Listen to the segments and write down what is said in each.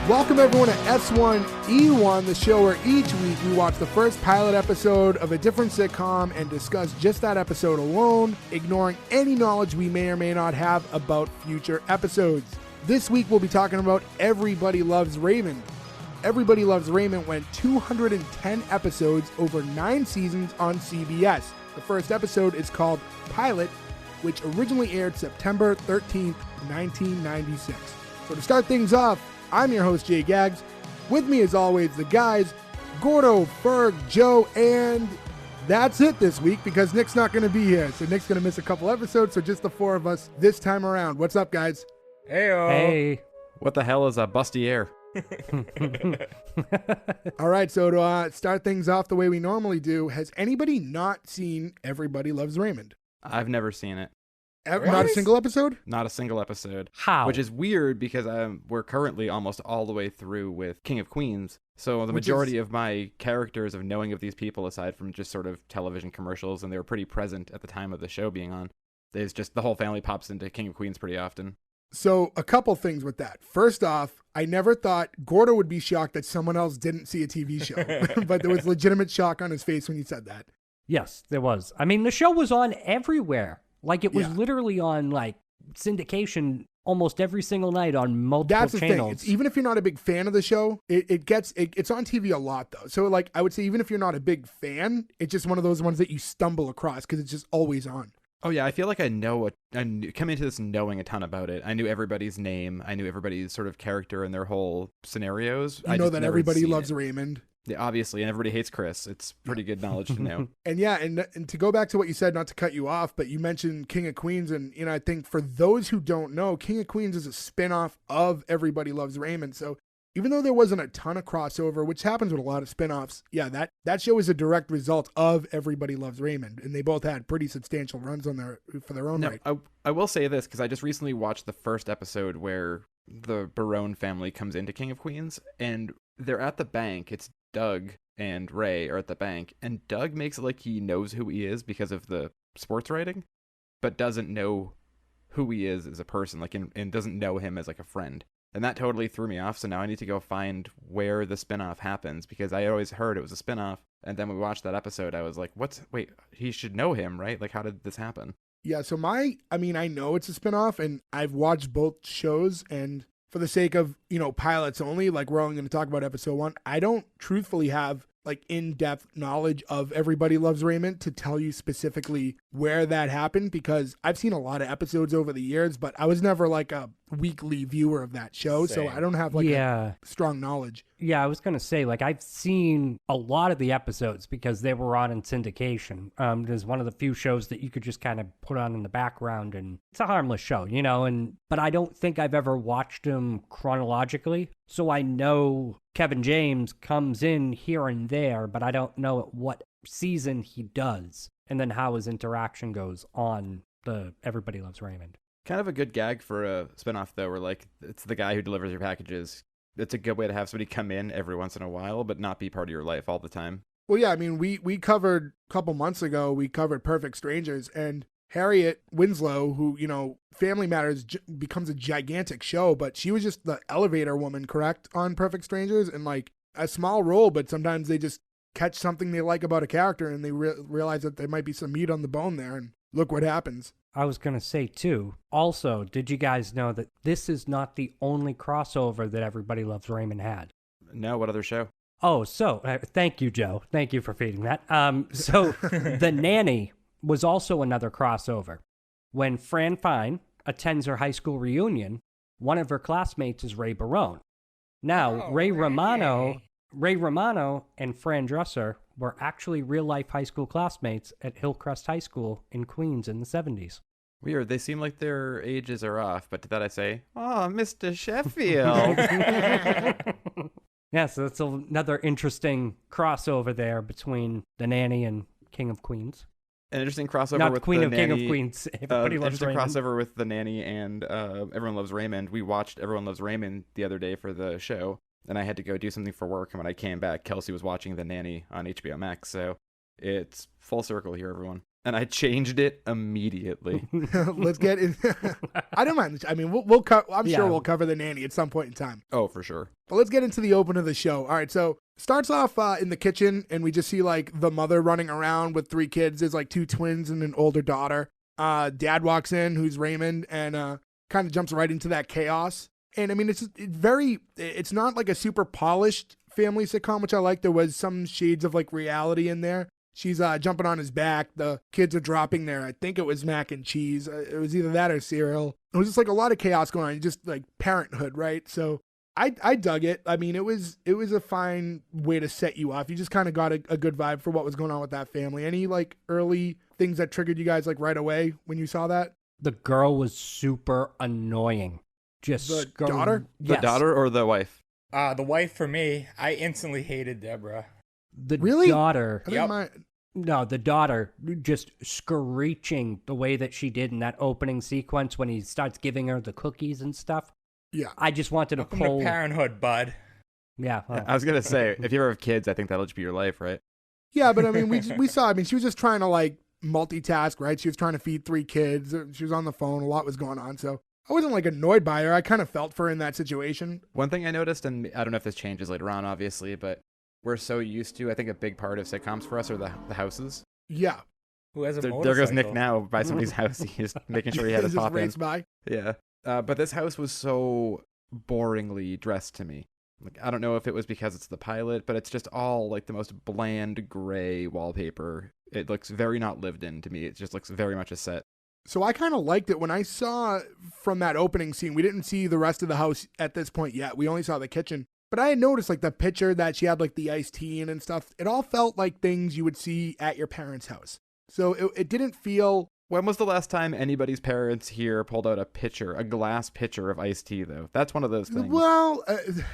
Welcome everyone to S1E1, the show where each week we watch the first pilot episode of a different sitcom and discuss just that episode alone, ignoring any knowledge we may or may not have about future episodes. This week we'll be talking about Everybody Loves Raymond. Everybody Loves Raymond went 210 episodes over 9 seasons on CBS. The first episode is called Pilot, which originally aired September 13th, 1996. So to start things off, I'm your host, Jay Gags. With me, as always, the guys, Gordo, Ferg, Joe, and that's it this week because Nick's not going to be here. So Nick's going to miss a couple episodes, so just the four of us this time around. What's up, guys? Heyo. Hey. What the hell is a busty air? All right, so to start things off the way we normally do, has anybody not seen Everybody Loves Raymond? I've never seen it. Not a single episode? Not a single episode. How? Which is weird because we're currently almost all the way through with King of Queens. So the majority of my characters of knowing of these people, aside from just sort of television commercials, and they were pretty present at the time of the show being on, there's just the whole family pops into King of Queens pretty often. So a couple things with that. First off, I never thought Gordo would be shocked that someone else didn't see a TV show, but there was legitimate shock on his face when you said that. Yes, there was. I mean, the show was on everywhere. Like, it was literally on, like, syndication almost every single night on multiple channels. That's the thing. It's, even if you're not a big fan of the show, it's on TV a lot, though. So, like, I would say even if you're not a big fan, it's just one of those ones that you stumble across because it's just always on. Oh, yeah, I feel like I come into this knowing a ton about it. I knew everybody's name. I knew everybody's sort of character and their whole scenarios. You know that Everybody Loves Raymond. Yeah, obviously, and everybody hates Chris. It's pretty good knowledge to know. And yeah, and to go back to what you said, not to cut you off, but you mentioned King of Queens, and I think for those who don't know, King of Queens is a spinoff of Everybody Loves Raymond. So even though there wasn't a ton of crossover, which happens with a lot of spinoffs, yeah, that show is a direct result of Everybody Loves Raymond, and they both had pretty substantial runs on for their own right. I will say this because I just recently watched the first episode where the Barone family comes into King of Queens, and they're at the bank. It's Doug and Ray are at the bank, and Doug makes it like he knows who he is because of the sports writing, but doesn't know who he is as a person, like, and doesn't know him as like a friend. And that totally threw me off. So now I need to go find where the spinoff happens because I always heard it was a spinoff. And then we watched that episode. I was like, wait, he should know him, right? Like, how did this happen? Yeah. So I know it's a spinoff, and I've watched both shows, and for the sake of, pilots only, like we're only going to talk about episode 1, I don't truthfully have like in-depth knowledge of Everybody Loves Raymond to tell you specifically where that happened because I've seen a lot of episodes over the years, but I was never like a weekly viewer of that show. Same. So I don't have like a strong knowledge. Yeah, I was going to say, like, I've seen a lot of the episodes because they were on in syndication. There's one of the few shows that you could just kind of put on in the background, and it's a harmless show, but I don't think I've ever watched them chronologically. So I know Kevin James comes in here and there, but I don't know at what season he does, and then how his interaction goes on the Everybody Loves Raymond. Kind of a good gag for a spinoff, though, where, like, it's the guy who delivers your packages. It's a good way to have somebody come in every once in a while, but not be part of your life all the time. Well, yeah, I mean, we covered a couple months ago, we covered Perfect Strangers, and Harriet Winslow, who, Family Matters becomes a gigantic show, but she was just the elevator woman, correct, on Perfect Strangers, and like a small role, but sometimes they just catch something they like about a character and they realize that there might be some meat on the bone there, and look what happens. I was going to say, too, also, did you guys know that this is not the only crossover that Everybody Loves Raymond had? No, what other show? Oh, so, thank you, Joe. Thank you for feeding that. So, The Nanny was also another crossover. When Fran Fine attends her high school reunion, one of her classmates is Ray Barone. Now, Ray Romano and Fran Dresser were actually real-life high school classmates at Hillcrest High School in Queens in the 70s. Weird. They seem like their ages are off, but to that I say, oh, Mr. Sheffield. Yeah, so that's another interesting crossover there between The Nanny and King of Queens. An interesting crossover Not with Queen the of Nanny. King of Queens. Everybody Loves interesting Raymond. crossover with The Nanny and Everyone Loves Raymond. We watched Everyone Loves Raymond the other day for the show, and I had to go do something for work, and when I came back, Kelsey was watching The Nanny on HBO Max, so it's full circle here, everyone. and I changed it immediately. Let's get in. I don't mind. I mean, we'll I'm sure we'll cover the nanny at some point in time. Oh, for sure. But let's get into the open of the show. All right, so starts off in the kitchen, and we just see like the mother running around with 3 kids. There's like 2 twins and an older daughter. Dad walks in, who's Raymond, and kind of jumps right into that chaos. And I mean, it's not like a super polished family sitcom, which I like. There was some shades of like reality in there. She's jumping on his back. The kids are dropping I think it was mac and cheese. It was either that or cereal. It was just like a lot of chaos going on, just like parenthood, right? So I dug it. I mean, it was a fine way to set you off. You just kind of got a good vibe for what was going on with that family. Any like early things that triggered you guys like right away when you saw that? The girl was super annoying. Just the daughter? The daughter or the wife? The wife for me. I instantly hated Deborah. The really? daughter. Yep. No, the daughter just screeching the way that she did in that opening sequence when he starts giving her the cookies and stuff. Yeah. I just wanted to Welcome pull. to parenthood, bud. Yeah. I was going to say, if you ever have kids, I think that'll just be your life, right? Yeah, but I mean, we saw, I mean, she was just trying to like multitask, right? She was trying to feed 3 kids. She was on the phone. A lot was going on. So I wasn't like annoyed by her. I kind of felt for her in that situation. One thing I noticed, and I don't know if this changes later on, obviously, but we're so used to, I think a big part of sitcoms for us are the houses. Yeah. Who has a There motorcycle? goes Nick now by somebody's house. He's making sure he had his Just pop in. race by. Yeah. But this house was so boringly dressed to me. Like, I don't know if it was because it's the pilot, but it's just all like the most bland gray wallpaper. It looks very not lived in to me. It just looks very much a set. So I kind of liked it when I saw from that opening scene. We didn't see the rest of the house at this point yet. We only saw the kitchen. But I had noticed like the picture that she had like the iced tea in and stuff. It all felt like things you would see at your parents' house. So it didn't feel... When was the last time anybody's parents here pulled out a glass pitcher of iced tea, though? That's one of those things. Well,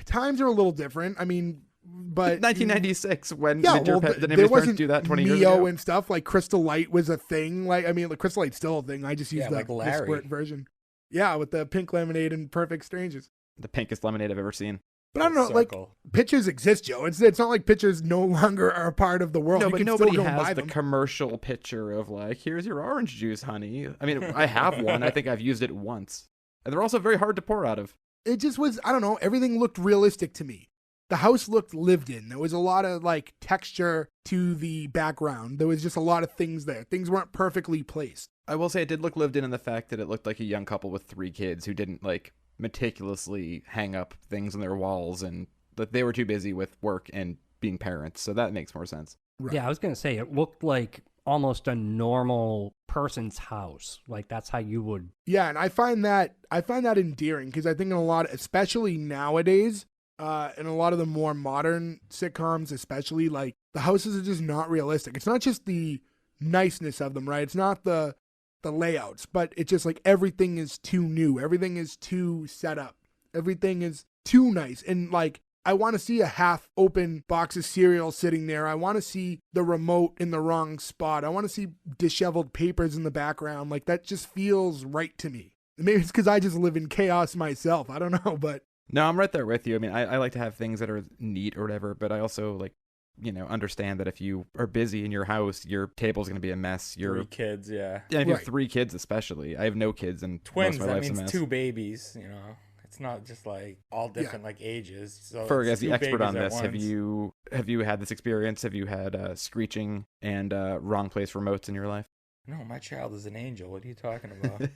times are a like different. I mean, but... 1996, when yeah, did your well, did there anybody's parents wasn't do that 20 years Mio ago? and stuff. Like Crystal Light was a thing. Like, I mean, like Crystal Light's still a thing. I just used like the Larry. squirt version. Yeah, with the pink lemonade and Perfect Strangers. The pinkest lemonade I've ever seen. But I don't know, like, pitchers exist, Joe. It's not like pitchers no longer are a part of the world. No, You but can nobody still go and buy has the them. commercial picture of like, here's your orange juice, honey. I mean, I have one. I think I've used it once. And they're also very hard to pour out of. It just was, I don't know, everything looked realistic to me. The house looked lived in. There was a lot of like texture to the background. There was just a lot of things there. Things weren't perfectly placed. I will say it did look lived in the fact that it looked like a young couple with 3 kids who didn't like meticulously hang up things on their walls, and that they were too busy with work and being parents. So that makes more sense. Right. Yeah, I was going to say, it looked like almost a normal person's house. Like, that's how you would... Yeah, and I find that endearing because I think in a lot, especially nowadays, in a lot of the more modern sitcoms, especially, like, the houses are just not realistic. It's not just the niceness of them, right? It's not the layouts, but it's just like everything is too new. Everything is too set up. Everything is too nice. And, like, I want to see a half-open box of cereal sitting there. I want to see the remote in the wrong spot. I want to see disheveled papers in the background. Like, that just feels right to me. Maybe it's because I just live in chaos myself. I don't know, but... No, I'm right there with you. I mean, I like to have things that are neat or whatever, but I also, like, you know, understand that if you are busy in your house, your table's going to be a mess. 3 kids, yeah. Yeah, if you have Right. 3 kids especially. I have no kids, and Twins, most of my that life's a means mess. 2 babies, you know. It's not just like all different like ages. So Ferg, it's as the 2 expert on babies this, at have you had this experience? Have you had screeching and wrong place remotes in your life? No, my child is an angel. What are you talking about?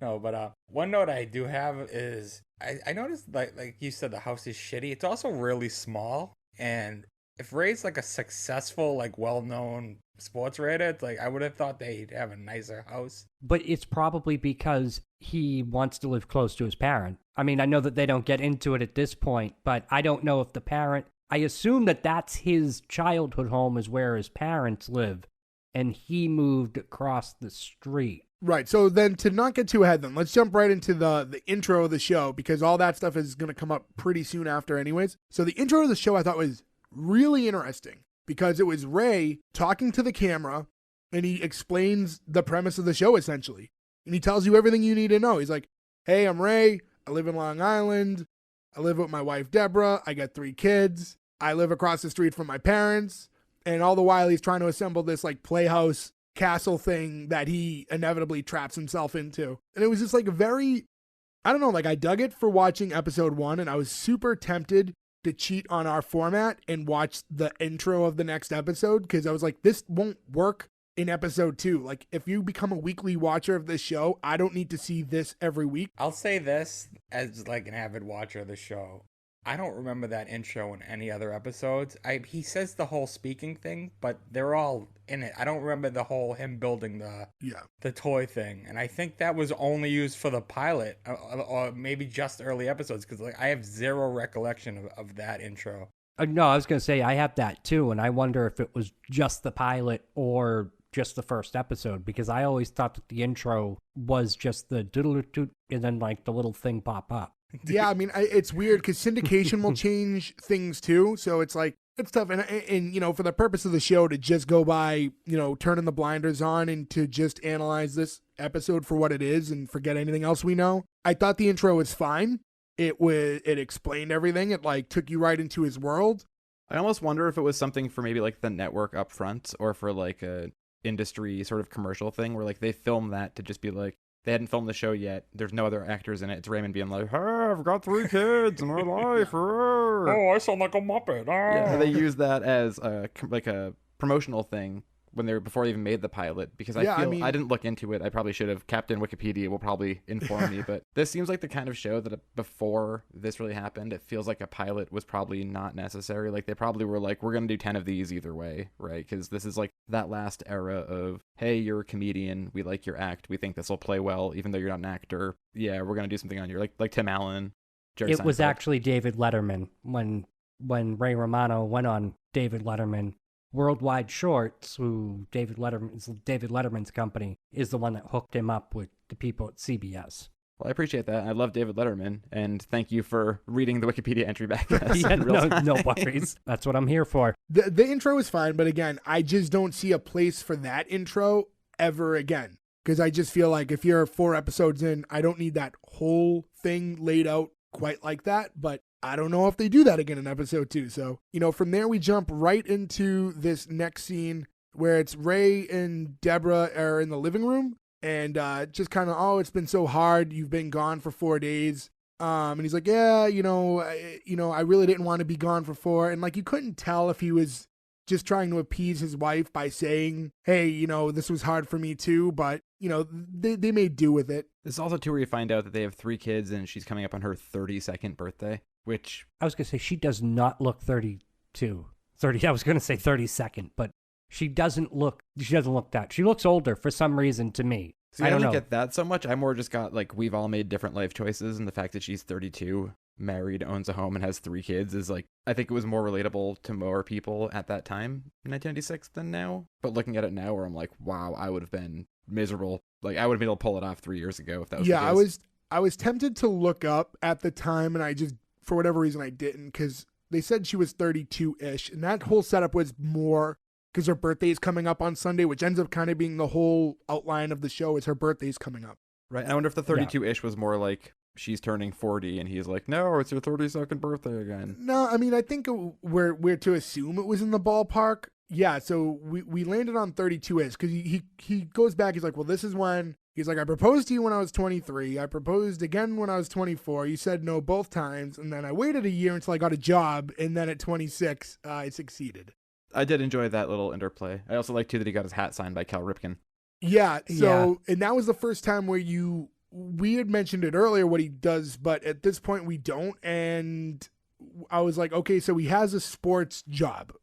No, but one note I do have is I noticed like you said, the house is shitty. It's also really small, and if Ray's like a successful, like well-known sports writer, it's like I would have thought they'd have a nicer house. But it's probably because he wants to live close to his parent. I mean, I know that they don't get into it at this point, but I don't know if the parent... I assume that that's his childhood home is where his parents live, and he moved across the street. Right. So then to not get too ahead, then let's jump right into the intro of the show, because all that stuff is going to come up pretty soon after anyways. So the intro of the show I thought was really interesting because it was Ray talking to the camera, and he explains the premise of the show essentially. And he tells you everything you need to know. He's like, hey, I'm Ray. I live in Long Island. I live with my wife, Deborah. I got 3 kids. I live across the street from my parents. And all the while he's trying to assemble this like playhouse castle thing that he inevitably traps himself into. And it was just like a very, I don't know, like I dug it for watching episode 1, and I was super tempted to cheat on our format and watch the intro of the next episode, because I was like, this won't work in episode 2. Like, if you become a weekly watcher of this show, I don't need to see this every week. I'll say this as like an avid watcher of the show. I don't remember that intro in any other episodes. He says the whole speaking thing, but they're all in it. I don't remember the whole him building the toy thing, and I think that was only used for the pilot, or maybe just early episodes, because like I have zero recollection of that intro. No, I was going to say I have that too, and I wonder if it was just the pilot or just the first episode, because I always thought that the intro was just the doodle-doot and then like the little thing pop up. Yeah, I mean, it's weird because syndication will change things too. So it's like, it's tough. And, you know, for the purpose of the show to just go by, you know, turning the blinders on and to just analyze this episode for what it is and forget anything else we know. I thought the intro was fine. It explained everything. It like took you right into his world. I almost wonder if it was something for maybe like the network up front, or for like a industry sort of commercial thing where like they film that to just be like, they hadn't filmed the show yet. There's no other actors in it. It's Raymond being like, "Hey, I've got 3 kids in my life." Oh, I sound like a Muppet. Yeah, they use that as a promotional thing before they even made the pilot, because I didn't look into it. I probably should have. Captain Wikipedia will probably inform me, but this seems like the kind of show that before this really happened, it feels like a pilot was probably not necessary. Like they probably were like, we're going to do 10 of these either way, right? Because this is like that last era of, hey, you're a comedian, we like your act, we think this will play well, even though you're not an actor. Yeah, we're going to do something on you, like Tim Allen, Jerry Seinfeld. Was actually David Letterman when Ray Romano went on David Letterman. Worldwide Shorts, who David Letterman's company, is the one that hooked him up with the people at CBS. Well, I appreciate that. I love David Letterman, and thank you for reading the Wikipedia entry back. Yeah, no worries. That's what I'm here for. The intro is fine, but again, I just don't see a place for that intro ever again. Because I just feel like if you're 4 episodes in, I don't need that whole thing laid out quite like that, but I don't know if they do that again in episode 2. So, you know, from there we jump right into this next scene where it's Ray and Deborah are in the living room, and just kind of, oh, it's been so hard. You've been gone for 4 days. And he's like, yeah, I really didn't want to be gone for 4. And like, you couldn't tell if he was just trying to appease his wife by saying, hey, you know, this was hard for me too, but, you know, they made do with it. This is also too where you find out that they have 3 kids and she's coming up on her 32nd birthday, which... I was going to say, she does not look 32. I was going to say 32nd, but she doesn't look that. She looks older for some reason to me. See, I don't get that so much. I more just got, like, we've all made different life choices, and the fact that she's 32, married, owns a home, and has 3 kids is, like, I think it was more relatable to more people at that time in 1996 than now. But looking at it now, where I'm like, wow, I would have been miserable. Like, I would have been able to pull it off 3 years ago if that was the case. I was tempted to look up at the time, and I just, for whatever reason, I didn't, because they said she was 32-ish, and that whole setup was more because her birthday is coming up on Sunday, which ends up kind of being the whole outline of the show is her birthday's coming up. Right. I wonder if the 32-ish was more like she's turning 40 and he's like, no, it's your 32nd birthday again. No, I mean, I think we're to assume it was in the ballpark. Yeah, so we landed on 32-ish because he goes back. He's like, well, this is when, he's like, I proposed to you when I was 23. I proposed again when I was 24. You said no both times. And then I waited a year until I got a job. And then at 26, I succeeded. I did enjoy that little interplay. I also like, too, that he got his hat signed by Cal Ripken. Yeah, and that was the first time where we had mentioned it earlier what he does, but at this point we don't. And I was like, okay, so he has a sports job.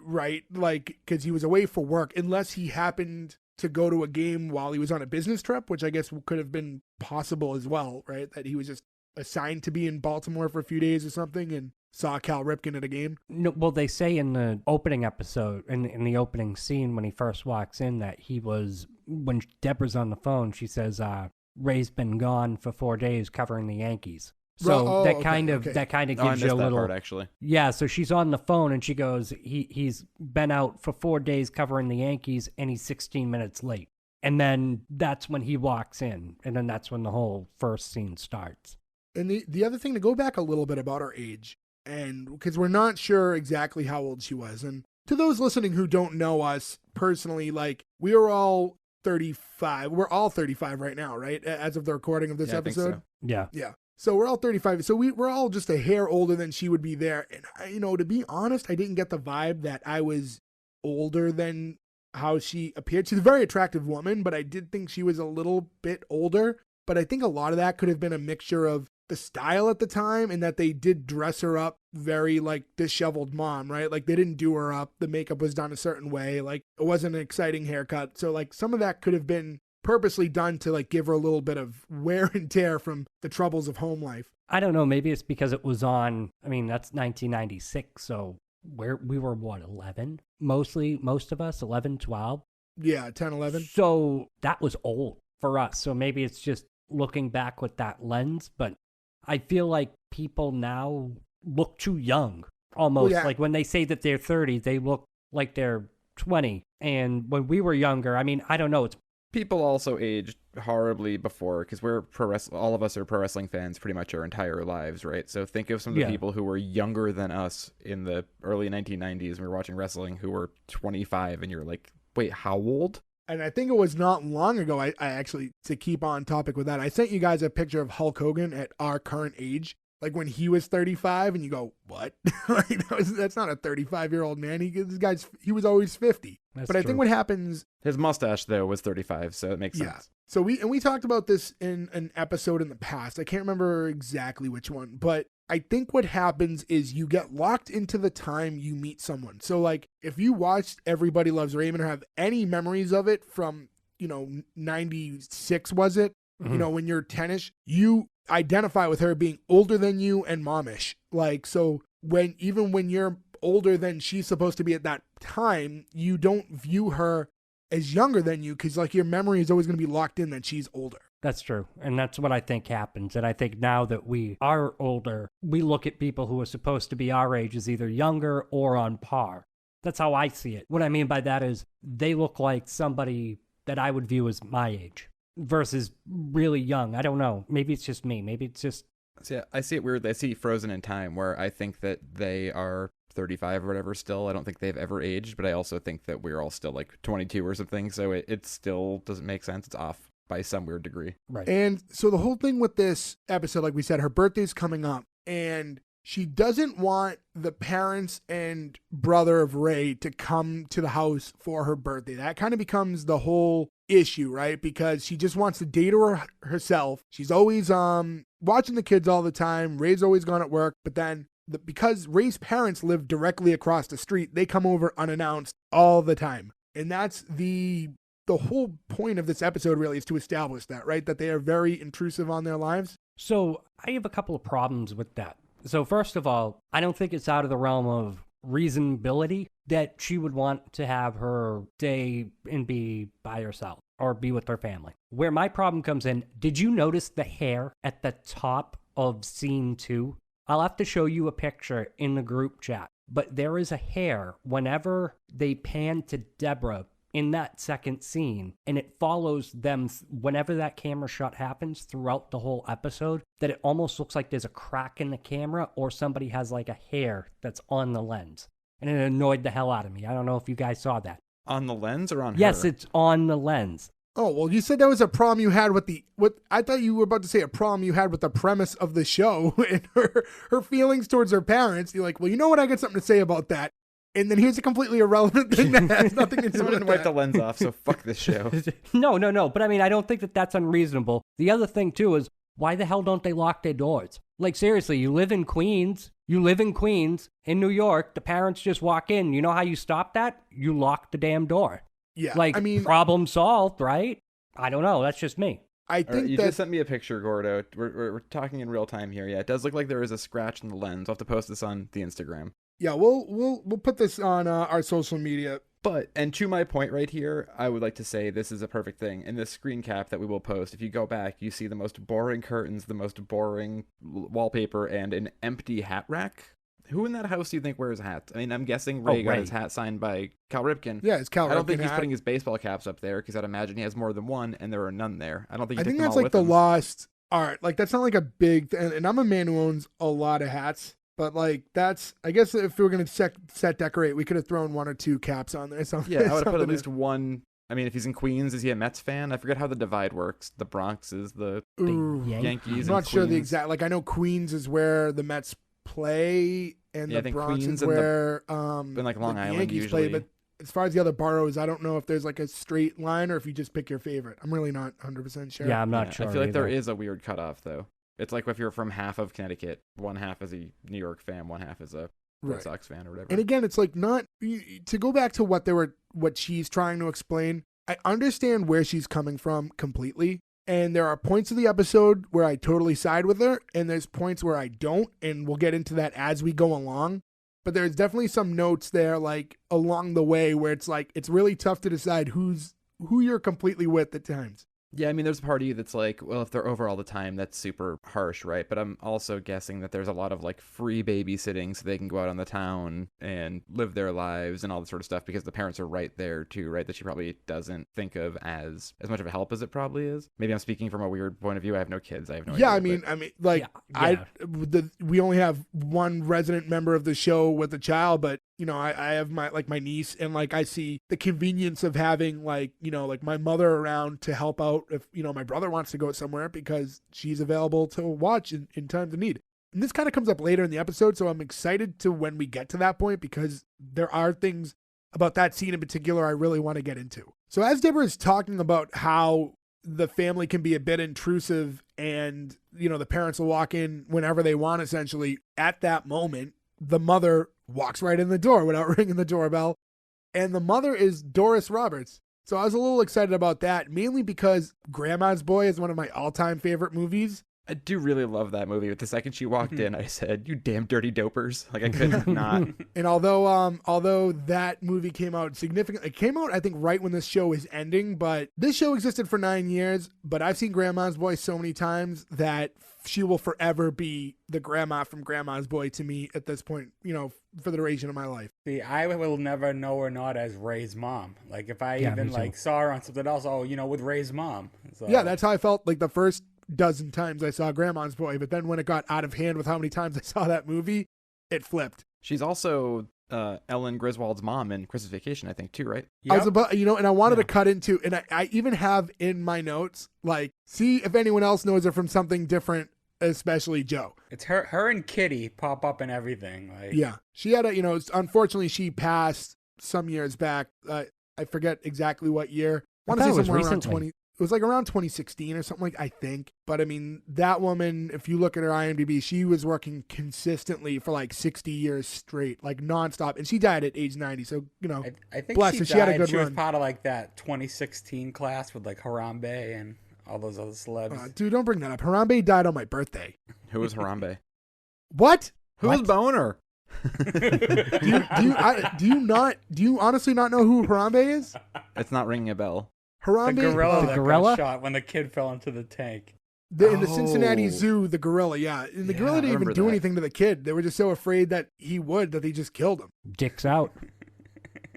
Right? Like, because he was away for work, unless he happened to go to a game while he was on a business trip, which I guess could have been possible as well, right? That he was just assigned to be in Baltimore for a few days or something and saw Cal Ripken at a game. No, well, they say in the opening episode, in the opening scene when he first walks in, that he was, when Deborah's on the phone, she says, Ray's been gone for 4 days covering the Yankees. So that kind of gives you a little part, actually. Yeah, so she's on the phone and she goes, he's been out for 4 days covering the Yankees and he's 16 minutes late. And then that's when he walks in, and then that's when the whole first scene starts. And the other thing, to go back a little bit about her age, and because we're not sure exactly how old she was, and to those listening who don't know us personally, like, we are all 35. We're all 35 right now, right? As of the recording of this episode. I think so. Yeah. Yeah. So we're all 35. So we're all just a hair older than she would be there. And, you know, to be honest, I didn't get the vibe that I was older than how she appeared. She's a very attractive woman, but I did think she was a little bit older. But I think a lot of that could have been a mixture of the style at the time and that they did dress her up very like disheveled mom, right? Like they didn't do her up. The makeup was done a certain way. Like it wasn't an exciting haircut. So like some of that could have been purposely done to like give her a little bit of wear and tear from the troubles of home life. I don't know. Maybe it's because it was on, I mean, that's 1996. So we were what, 11? Mostly, most of us, 11, 12. Yeah, 10, 11. So that was old for us. So maybe it's just looking back with that lens. But I feel like people now look too young almost. Well, yeah. Like when they say that they're 30, they look like they're 20. And when we were younger, I mean, I don't know. It's People also aged horribly before, because we're all of us are pro wrestling fans pretty much our entire lives, right? So think of some of the people who were younger than us in the early 1990s when we were watching wrestling who were 25, and you're like, wait, how old? And I think it was not long ago, I actually, to keep on topic with that, I sent you guys a picture of Hulk Hogan at our current age, like when he was 35, and you go, what? Like that's not a 35-year-old man. He was always 50. That's but I true. think what happens... His mustache, though, was 35, so it makes sense. Yeah. So we talked about this in an episode in the past. I can't remember exactly which one, but I think what happens is you get locked into the time you meet someone. So like if you watched Everybody Loves Raymond or have any memories of it from, 96, was it? Mm-hmm. When you're 10ish, you identify with her being older than you and momish. Like, so even when you're older than she's supposed to be at that time, you don't view her as younger than you because like your memory is always going to be locked in that she's older. That's true. And that's what I think happens. And I think now that we are older, we look at people who are supposed to be our age as either younger or on par. That's how I see it. What I mean by that is they look like somebody that I would view as my age versus really young. I don't know. Maybe it's just me. Maybe it's just... See, I see it weird. I see Frozen in Time where I think that they are 35 or whatever still. I don't think they've ever aged, but I also think that we're all still like 22 or something. So it still doesn't make sense. It's off by some weird degree. Right. And so the whole thing with this episode, like we said, her birthday's coming up and she doesn't want the parents and brother of Ray to come to the house for her birthday. That kind of becomes the whole issue, right? Because she just wants to date her herself. She's always watching the kids all the time. Ray's always gone at work, but then because Ray's parents live directly across the street, they come over unannounced all the time. And that's the whole point of this episode really is to establish that, right? That they are very intrusive on their lives. So I have a couple of problems with that. So first of all, I don't think it's out of the realm of reasonability that she would want to have her day and be by herself or be with her family. Where my problem comes in, did you notice the hair at the top of scene 2? I'll have to show you a picture in the group chat, but there is a hair whenever they pan to Deborah in that second scene, and it follows them whenever that camera shot happens throughout the whole episode, that it almost looks like there's a crack in the camera or somebody has like a hair that's on the lens. And it annoyed the hell out of me. I don't know if you guys saw that. On the lens or on her? Yes, it's on the lens. Oh, well, you said that was a problem you had with I thought you were about to say a problem you had with the premise of the show and her feelings towards her parents. You're like, well, you know what? I got something to say about that. And then here's a completely irrelevant thing that has nothing to do Someone with didn't wipe the that. lens off, so fuck this show. No. But I mean, I don't think that that's unreasonable. The other thing, too, is why the hell don't they lock their doors? Like, seriously, you live in Queens, in New York, the parents just walk in. You know how you stop that? You lock the damn door. Yeah, Like, I mean, problem solved, right? I don't know. That's just me. I All right, think you that just sent me a picture, Gordo. We're talking in real time here. Yeah, it does look like there is a scratch in the lens. I'll have to post this on the Instagram. yeah, we'll put this on our social media. But, and to my point right here, I would like to say this is a perfect thing. In this screen cap that we will post, if you go back, you see the most boring curtains, the most boring wallpaper, and an empty hat rack. Who in that house do you think wears hats? I mean, I'm guessing Ray got Ray. his hat signed by Cal Ripken. Yeah, it's Cal I don't think Ripken he's hat. putting his baseball caps up there because I'd imagine he has more than one, and there are none there. I don't think he I took think them that's all like with the him. lost art. Like that's not like a big and I'm a man who owns a lot of hats, But like that's, I guess if we were gonna set decorate, we could have thrown 1 or 2 caps on there. Something. Yeah, I would have put at something least one. I mean, if he's in Queens, is he a Mets fan? I forget how the divide works. The Bronx is the Ooh, Yankees. I'm not and sure the Queens. exact. Like I know Queens is where the Mets play, and Yeah, I the think Bronx Queens is and where and like Long the Island Yankees usually. play. But as far as the other boroughs, I don't know if there's like a straight line or if you just pick your favorite. I'm really not 100% sure. Yeah, I'm not sure. I feel like there either. is a weird cutoff though. It's like if you're from half of Connecticut, one half is a New York fan, one half is a Red Right. Sox fan or whatever. And again, it's like not to go back to what she's trying to explain. I understand where she's coming from completely. And there are points of the episode where I totally side with her, and there's points where I don't, and we'll get into that as we go along. But there's definitely some notes there, like along the way, where it's like it's really tough to decide who you're completely with at times. Yeah, I mean, there's a part of you that's like, well, if they're over all the time, that's super harsh, right? But I'm also guessing that there's a lot of like free babysitting so they can go out on the town and live their lives and all this sort of stuff because the parents are right there too, right? That she probably doesn't think of as much of a help as it probably is. Maybe I'm speaking from a weird point of view. I have no kids. I have no Yeah, idea. I mean, like Yeah. we only have one resident member of the show with a child, but you know, I have my niece, and like I see the convenience of having like my mother around to help out if my brother wants to go somewhere because she's available to watch in times of need. And this kind of comes up later in the episode, so I'm excited to when we get to that point because there are things about that scene in particular I really want to get into. So as Deborah is talking about how the family can be a bit intrusive and the parents will walk in whenever they want, essentially at that moment the mother walks right in the door without ringing the doorbell, and the mother is Doris Roberts. So I was a little excited about that, mainly because Grandma's Boy is one of my all-time favorite movies. I do really love that movie. But the second she walked in, I said, "You damn dirty dopers!" Like I could not. And although that movie came out it came out I think right when this show is ending, but this show existed for 9 years. But I've seen Grandma's Boy so many times that she will forever be the grandma from Grandma's Boy to me at this point, for the duration of my life. See, I will never know her not as Ray's mom. Like if I Yeah, even me too. like saw her on something else, with Ray's mom. So, Yeah, that's how I felt like the first dozen times I saw Grandma's Boy. But then when it got out of hand with how many times I saw that movie, it flipped. She's also Ellen Griswold's mom in Christmas Vacation, I think, too, right? I was about, and I wanted Yeah. to cut into, and I even have in my notes, like, see if anyone else knows her from something different, especially Joe. It's her and Kitty pop up in everything. Like Yeah. She had unfortunately she passed some years back. I forget exactly what year. I want to thought say it was somewhere around recently. 20. It was like around 2016 or something I think. But I mean, that woman, if you look at her IMDb, she was working consistently for like 60 years straight, like nonstop. And she died at age 90. So, I think bless she her. died. She had a good she was run. part of like that 2016 class with like Harambe and all those other celebs. Dude, don't bring that up. Harambe died on my birthday. Who was Harambe? What? Who was Boner? Do you honestly not know who Harambe is? It's not ringing a bell. The Harambe, gorilla The that gorilla? got shot when the kid fell into the tank. in the Cincinnati Oh. Zoo, the gorilla, yeah. And the Yeah, gorilla I didn't even remember do that. anything to the kid. They were just so afraid that they just killed him. Dicks out.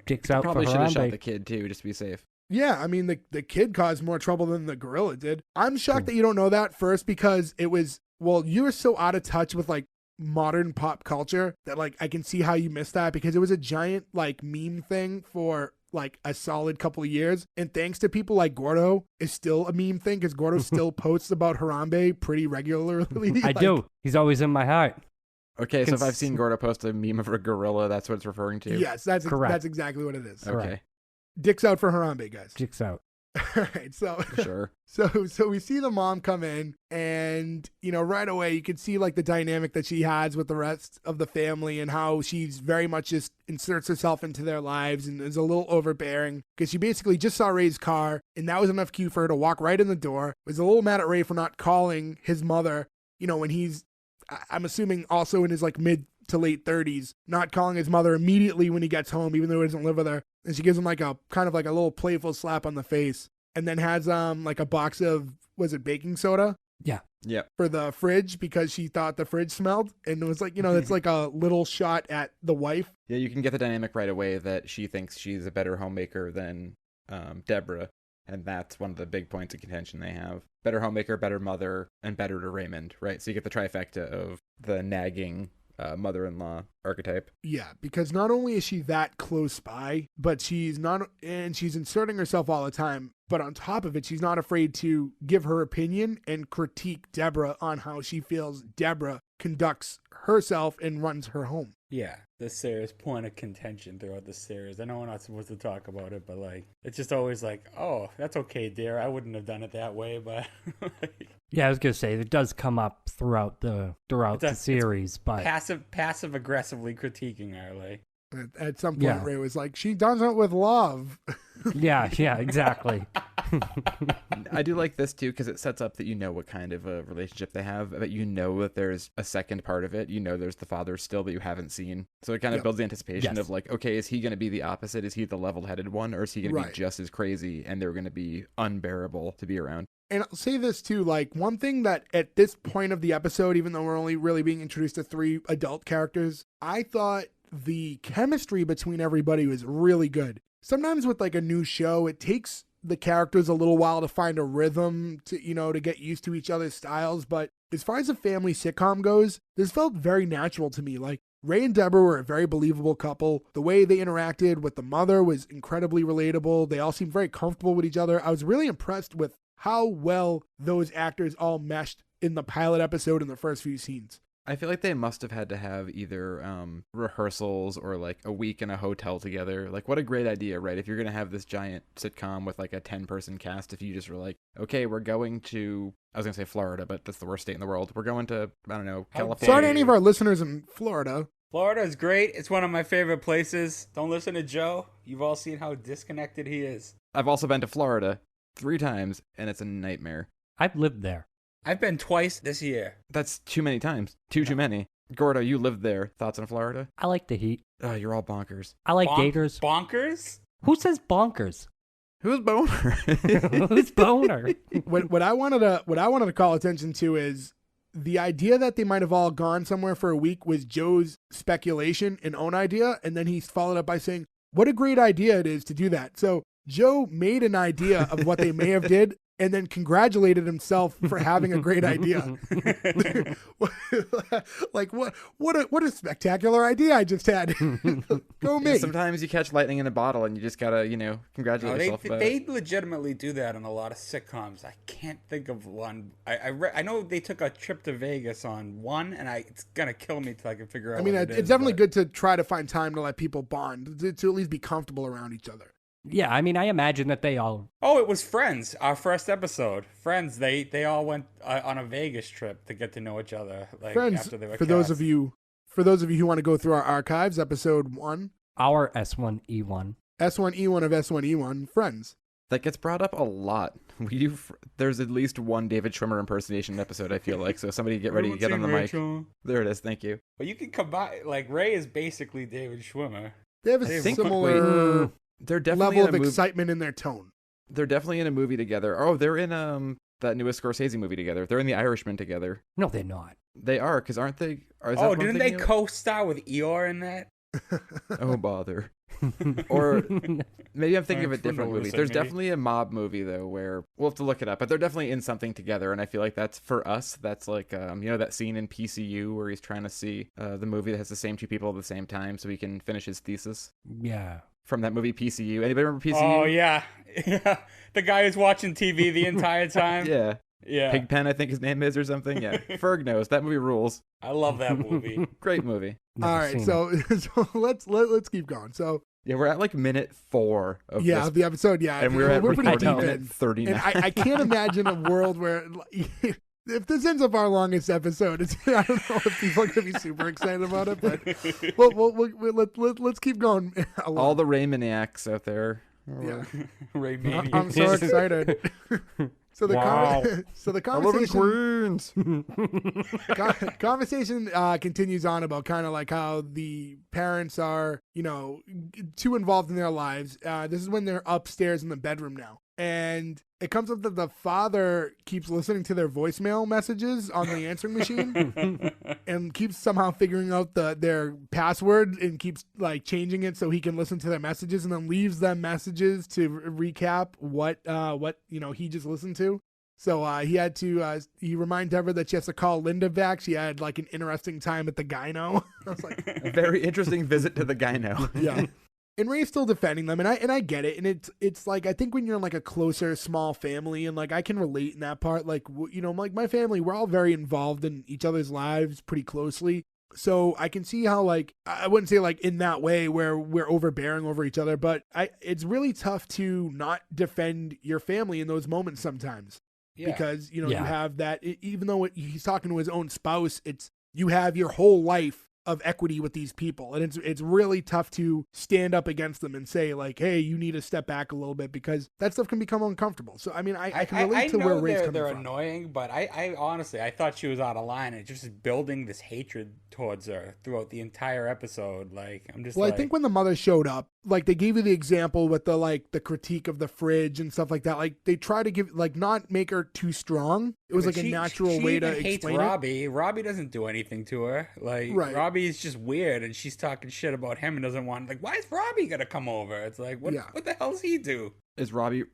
Dicks out Probably for should have shot Harambe. the kid, too, just to be safe. Yeah, I mean, the kid caused more trouble than the gorilla did. I'm shocked that you don't know that first because it was, well, you were so out of touch with like modern pop culture that like I can see how you missed that because it was a giant like meme thing for like a solid couple of years. And thanks to people like Gordo, is still a meme thing because Gordo still posts about Harambe pretty regularly. I do. He's always in my heart. Okay, so if I've seen Gordo post a meme of a gorilla, that's what it's referring to? Yes, that's Correct. that's exactly what it is. Okay, Correct. Dicks out for Harambe, guys. Dicks out. All right, so sure. So we see the mom come in, and right away you can see like the dynamic that she has with the rest of the family and how she's very much just inserts herself into their lives and is a little overbearing because she basically just saw Ray's car and that was enough cue for her to walk right in the door. Was a little mad at Ray for not calling his mother, when he's, I'm assuming also in his like mid to late 30s, not calling his mother immediately when he gets home, even though he doesn't live with her. And she gives him like a kind of like a little playful slap on the face. And then has like a box of, was it baking soda Yeah. Yep. for the fridge because she thought the fridge smelled. And it was like, it's like a little shot at the wife. Yeah, you can get the dynamic right away that she thinks she's a better homemaker than Deborah. And that's one of the big points of contention they have. Better homemaker, better mother, and better to Raymond, right? So you get the trifecta of the nagging mother-in-law archetype. Yeah, because not only is she that close by, but she's inserting herself all the time. But on top of it, she's not afraid to give her opinion and critique Deborah on how she feels Deborah conducts herself and runs her home. Yeah, the serious point of contention throughout the series. I know we're not supposed to talk about it, but like, it's just always like, oh, that's okay, dear. I wouldn't have done it that way, but yeah, I was gonna say it does come up throughout the series, but passive aggressively critiquing her, like. At some point, Ray was like, she does it with love. yeah, exactly. I do like this too because it sets up that you know what kind of a relationship they have, but you know that there's a second part of it. You know there's the father still that you haven't seen. So it kind of builds the anticipation of like, okay, is he going to be the opposite? Is he the level-headed one? Or is he going to be just as crazy and they're going to be unbearable to be around? And I'll say this too, like one thing that at this point of the episode, even though we're only really being introduced to 3 adult characters, I thought the chemistry between everybody was really good. Sometimes with like a new show, it takes the characters a little while to find a rhythm to get used to each other's styles. But as far as a family sitcom goes, this felt very natural to me. Like Ray and Deborah were a very believable couple. The way they interacted with the mother was incredibly relatable. They all seemed very comfortable with each other. I was really impressed with how well those actors all meshed in the pilot episode in the first few scenes. I feel like they must have had to have either rehearsals or like a week in a hotel together. Like, what a great idea, right? If you're going to have this giant sitcom with like a 10-person cast, if you just were like, okay, we're going to, I was going to say Florida, but that's the worst state in the world. We're going to, I don't know, California. Sorry to any of our listeners in Florida. Florida is great. It's one of my favorite places. Don't listen to Joe. You've all seen how disconnected he is. I've also been to Florida 3 times, and it's a nightmare. I've lived there. I've been twice this year. That's too many times. Too many. Gordo, you lived there. Thoughts on Florida? I like the heat. Oh, you're all bonkers. I like gators. Bonkers? Who says bonkers? Who's boner? Who's boner? What I wanted to call attention to is the idea that they might have all gone somewhere for a week was Joe's speculation and own idea, and then he followed up by saying, "What a great idea it is to do that." So Joe made an idea of what they may have did, and then congratulated himself for having a great idea. Like what a spectacular idea I just had. Go me. Sometimes you catch lightning in a bottle and you just gotta, congratulate yourself. They legitimately do that in a lot of sitcoms. I can't think of one. I know they took a trip to Vegas on one, and it's gonna kill me till I can figure out. I mean, it's definitely good to try to find time to let people bond, to at least be comfortable around each other. Yeah, I mean, I imagine that they all... Oh, it was Friends, our first episode. Friends, they all went on a Vegas trip to get to know each other. Like, Friends, after they were for those of you who want to go through our archives, episode 1. Our S1E1. S1E1 of S1E1, Friends. That gets brought up a lot. There's at least one David Schwimmer impersonation episode, I feel like. So somebody get ready to get on the mic. There it is. Thank you. But you can combine, like, Ray is basically David Schwimmer. They have a similar... They're definitely level of excitement in their tone. They're definitely in a movie together. Oh, they're in that newest Scorsese movie together. They're in The Irishman together. No, they're not. They are, because aren't they? Didn't they co-star with Eeyore in that? Oh, bother. Or maybe I'm thinking of a different movie. There's definitely a mob movie, though, where we'll have to look it up, but they're definitely in something together, and I feel like that's, for us, that's like, that scene in PCU where he's trying to see the movie that has the same 2 people at the same time so he can finish his thesis. Yeah. From that movie PCU. Anybody remember PCU? Oh, yeah. Yeah. The guy who's watching TV the entire time. Yeah. Yeah. Pigpen, I think his name is, or something. Yeah. Ferg knows. That movie rules. I love that movie. Great movie. All right, so let's keep going. So yeah, we're at like minute 4 of this. The episode. Yeah, and we're pretty deep in. Minute 39. And I can't imagine a world where if this ends up our longest episode, I don't know if people are going to be super excited about it, but let's keep going. All the Raymaniacs out there. Yeah, Raymaniacs. I'm so excited. So the conversation, conversation continues on about kind of like how the parents are, too involved in their lives. This is when they're upstairs in the bedroom now. And it comes up that the father keeps listening to their voicemail messages on the answering machine and keeps somehow figuring out their password and keeps like changing it so he can listen to their messages, and then leaves them messages to recap what he just listened to. So he had to, he reminded Deborah that she has to call Linda back. She had like an interesting time at the gyno. I was like, A very interesting visit to the gyno. yeah. And Ray's still defending them, and I get it. And it's like, I think when you're in like a closer, small family, and like I can relate in that part. Like, you know, like my family, we're all very involved in each other's lives pretty closely. So I can see how, like, I wouldn't say like in that way where we're overbearing over each other, but it's really tough to not defend your family in those moments sometimes. Yeah. Because, you know, Yeah. you have that, even though he's talking to his own spouse, you have your whole life of equity with these people, and it's really tough to stand up against them and say like, hey, you need to step back a little bit, because that stuff can become uncomfortable. So I mean, I can relate to where Ray's coming they're from. annoying, but I honestly, I thought she was out of line, and just building this hatred towards her throughout the entire episode. Like, I'm just Well, like, I think when the mother showed up, like they gave you the example with the like the critique of the fridge and stuff like that. Like they try to give, like, not make her too strong. It was like a natural way to hates explain it. Robbie. Robbie doesn't do anything to her. Like, Right. Robbie is just weird, and she's talking shit about him and doesn't want. Like, why is Robbie gonna come over? It's like, what the hell does he do? Is Robert?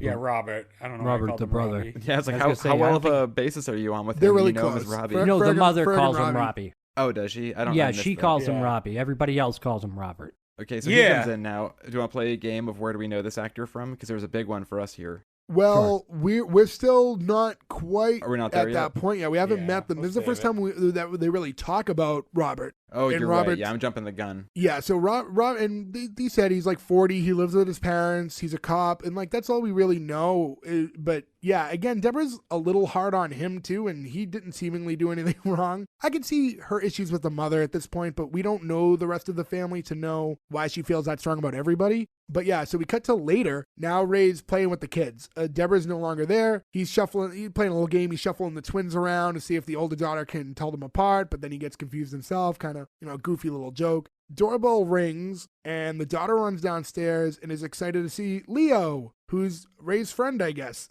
Yeah, Robert. I don't know. why I Robert called the him brother. Robbie. Yeah, it's like, I how was gonna say, well I of don't a basis are you on with him? They're really You know him as close. Robbie. No, the Ferg mother and calls him Robbie. Robbie. Oh, does she? I don't. Yeah, I missed she that. calls him Yeah. Robbie. Everybody else calls him Robert. Okay, so he Yeah. comes in now. Do you want to play a game of where do we know this actor from? Because there was a big one for us here. Well, we're still not quite Are we not there at yet? that point yet. We haven't Yeah, met them. This is the let's first time that they really talk about Robert. Oh, And you're right. Robert- Yeah, I'm jumping the gun. Yeah, so Rob and they said he's like 40. He lives with his parents. He's a cop, and like that's all we really know. But yeah, again, Deborah's a little hard on him too, and he didn't seemingly do anything wrong. I can see her issues with the mother at this point, but we don't know the rest of the family to know why she feels that strong about everybody. But yeah, so we cut to later. Now Ray's playing with the kids. Deborah's no longer there. He's playing a little game. He's shuffling the twins around to see if the older daughter can tell them apart, but then he gets confused himself. Kind of, you know, goofy little joke. Doorbell rings, and the daughter runs downstairs and is excited to see Leo, who's Ray's friend, I guess.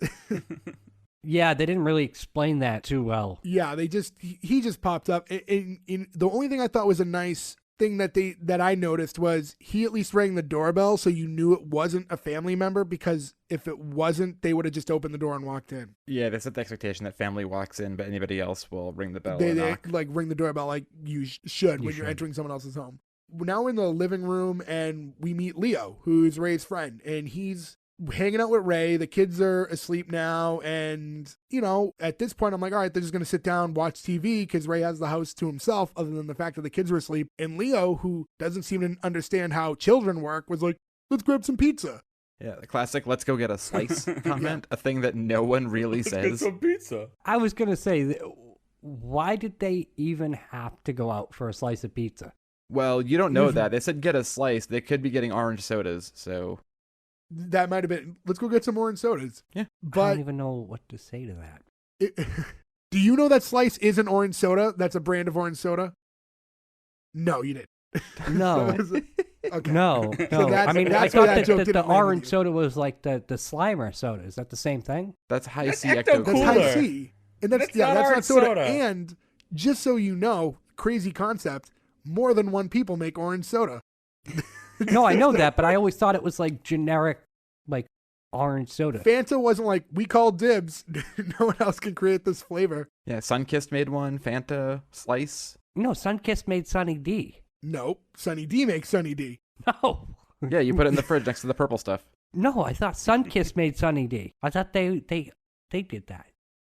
Yeah, they didn't really explain that too well. Yeah, he just popped up. In the only thing I thought was a nice thing that I noticed was he at least rang the doorbell, so you knew it wasn't a family member, because if it wasn't, they would have just opened the door and walked in. Yeah, they set the expectation that family walks in, but anybody else will ring the bell They or knock. like ring the doorbell like you should when you're entering someone else's home. Now we're in the living room, and we meet Leo, who's Ray's friend, and he's hanging out with Ray. The kids are asleep now, and you know, at this point I'm like, all right, they're just gonna sit down, watch TV, because Ray has the house to himself, other than the fact that the kids were asleep. And Leo, who doesn't seem to understand how children work, was like, let's grab some pizza. Yeah, the classic "let's go get a slice" comment, a thing that no one really Let's get says. some pizza. I was going to say, why did they even have to go out for a slice of pizza? Well, you don't know that. They said get a slice. They could be getting orange sodas, so That might have been, let's go get some orange sodas. Yeah. I But don't even know what to say to that. do you know that Slice is an orange soda? That's a brand of orange soda? No, you didn't. No. Okay. No, So no. that's- I mean, I that's why thought that that joke the didn't land with orange you. soda was like the Slimer soda. Is that the same thing? that's high That's C Ecto ecto. That's Cooler. high C. And that's That's not orange soda. soda. And just so you know, crazy concept, more than one people make orange soda. No, I know that, but I always thought it was like generic, like orange soda. Fanta wasn't like, we call dibs. No one else can create this flavor. Yeah, Sunkist made one. Fanta Slice. No, Sunkist made Sunny D. Nope. Sunny D makes Sunny D. No. Yeah, you put it in the fridge next to the purple stuff. No, I thought Sunkist made Sunny D. I thought they did that.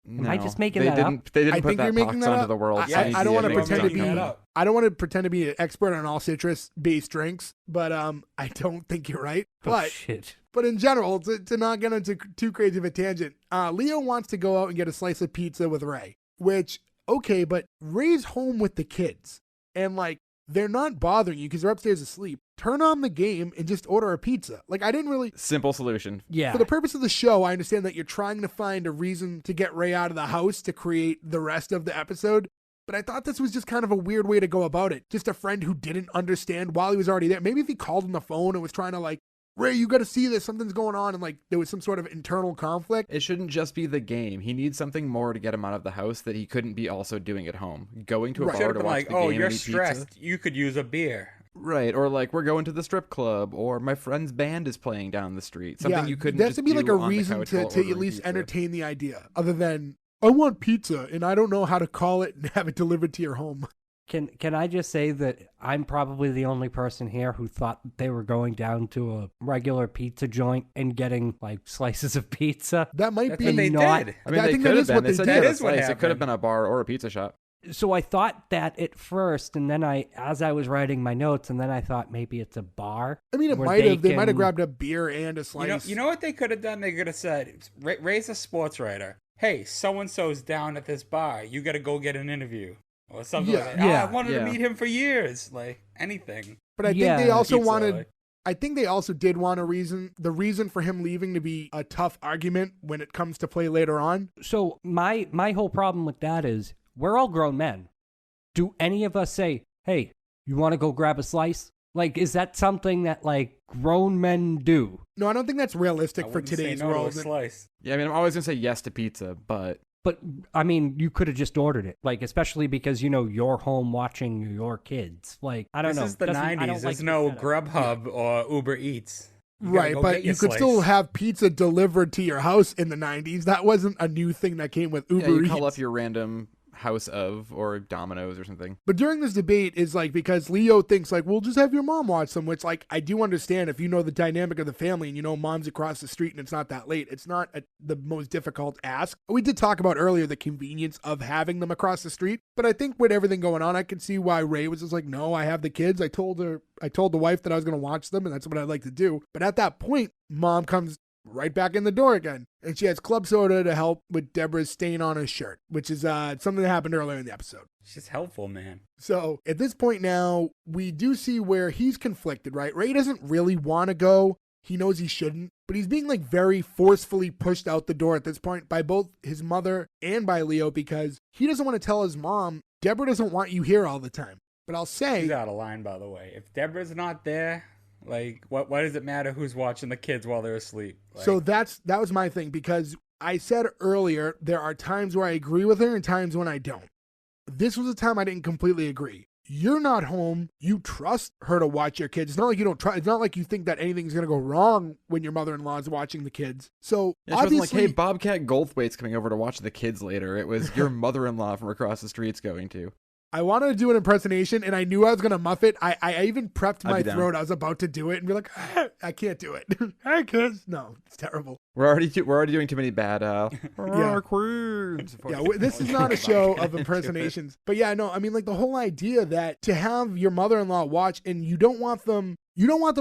No, I just making they that didn't, up? They didn't I put think that you're making box that onto up. the world. I Sunny don't D want to made pretend to Sunny be. D. up. I don't want to pretend to be an expert on all citrus-based drinks, but I don't think you're right. Oh, But shit. But in general, to not get into too crazy of a tangent, Leo wants to go out and get a slice of pizza with Ray, which, okay, but Ray's home with the kids, and like, they're not bothering you because they're upstairs asleep. Turn on the game and just order a pizza. Like, I didn't really... Simple solution. Yeah. For the purpose of the show, I understand that you're trying to find a reason to get Ray out of the house to create the rest of the episode. But I thought this was just kind of a weird way to go about it. Just a friend who didn't understand while he was already there. Maybe if he called on the phone and was trying to like, Ray, you got to see this. Something's going on. And like, there was some sort of internal conflict. It shouldn't just be the game. He needs something more to get him out of the house that he couldn't be also doing at home. Going to a Right. bar Should have to been watch like, the oh, game you're and eat stressed. pizza. You could use a beer. Right, or like we're going to the strip club, or my friend's band is playing down the street. Something you couldn't. There has to be like a on the reason couch to while at ordering least pizza. entertain the idea, other than I want pizza and I don't know how to call it and have it delivered to your home. Can I just say that I'm probably the only person here who thought they were going down to a regular pizza joint and getting like slices of pizza. That might That's be what they not- did. I mean, I they think could that have is been. what They they said did. you had a That is what slice. It could have happened. been a bar or a pizza shop. So I thought that at first, and then as I was writing my notes, and then I thought maybe it's a bar. I mean, it where might have. They might have can- grabbed a beer and a slice. You know what they could have done? They could have said, raise a sports writer. Hey, so-and-so's down at this bar. You got to go get an interview. Or something Yeah. like that. Yeah. I wanted Yeah. to meet him for years. Like, anything. But I think Yeah. they also Pizza, wanted. like- I think they also did want the reason for him leaving to be a tough argument when it comes to play later on. So my whole problem with that is we're all grown men. Do any of us say, "Hey, you want to go grab a slice?" Like, is that something that like grown men do? No, I don't think that's realistic I for wouldn't say today's no to a world. slice. Yeah, I mean, I'm always gonna say yes to pizza, but But I mean, you could have just ordered it, like especially because you're home watching your kids. Like, I don't This know. is the Doesn't- I 90s. don't There's like no the setup. Grubhub or Uber Eats. You gotta Right, go but get you your could still slice. have pizza delivered to your house in the 90s. That wasn't a new thing that came with Uber yeah, you Eats. call up your random house of or Domino's or something. But during this debate is like, because Leo thinks like, we'll just have your mom watch them, which like, I do understand if you know the dynamic of the family and you know mom's across the street and it's not that late. It's not the most difficult ask. We did talk about earlier the convenience of having them across the street, but I think with everything going on, I could see why Ray was just like, no, I have the kids. I told the wife that I was going to watch them and that's what I'd like to do. But at that point, mom comes right back in the door again. And she has club soda to help with Deborah's stain on his shirt, which is something that happened earlier in the episode. She's helpful, man. So at this point now, we do see where he's conflicted, right? Ray doesn't really want to go. He knows he shouldn't, but he's being like very forcefully pushed out the door at this point by both his mother and by Leo because he doesn't want to tell his mom, Deborah doesn't want you here all the time. But I'll say, She's out of line, by the way. If Deborah's not there, like, why does it matter who's watching the kids while they're asleep? Like, so that was my thing because I said earlier, there are times where I agree with her and times when I don't. This was a time I didn't completely agree. You're not home. You trust her to watch your kids. It's not like you don't try. It's not like you think that anything's going to go wrong when your mother-in-law is watching the kids. So Yeah, she wasn't like, obviously, hey, Bobcat Goldthwait's coming over to watch the kids later. It was your mother-in-law from across the street's going to. I wanted to do an impersonation and I knew I was going to muff it. I even prepped I'd my be down. throat. I was about to do it and be like, I can't do it. Hey, kids. No, it's terrible. We're already doing too many bad Yeah. queens. Yeah, this is not a show of impersonations. But yeah, no, I mean, like the whole idea that to have your mother-in-law watch and you don't want them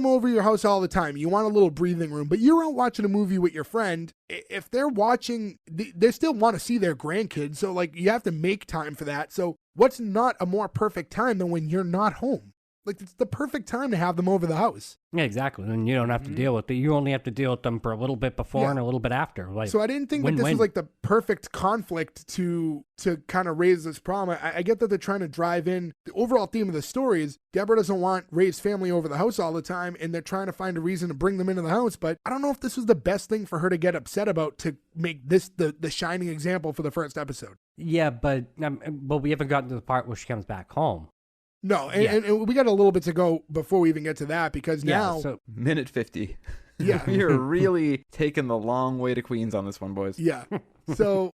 over your house all the time. You want a little breathing room, but you're out watching a movie with your friend. If they're watching, they still want to see their grandkids. So like you have to make time for that. So what's not a more perfect time than when you're not home? Like it's the perfect time to have them over the house. Yeah, exactly. And you don't have to deal with it. You only have to deal with them for a little bit before Yeah. and a little bit after. Like, So I didn't think that this was win-win. like the perfect conflict to kind of raise this problem. I get that they're trying to drive in. The overall theme of the story is Deborah doesn't want Ray's family over the house all the time, and they're trying to find a reason to bring them into the house. But I don't know if this was the best thing for her to get upset about to make this the shining example for the first episode. Yeah, but we haven't gotten to the part where she comes back home. No, and, Yeah. and we got a little bit to go before we even get to that because now, Yeah, so Minute 50. yeah, You're really taking the long way to Queens on this one, boys. yeah. So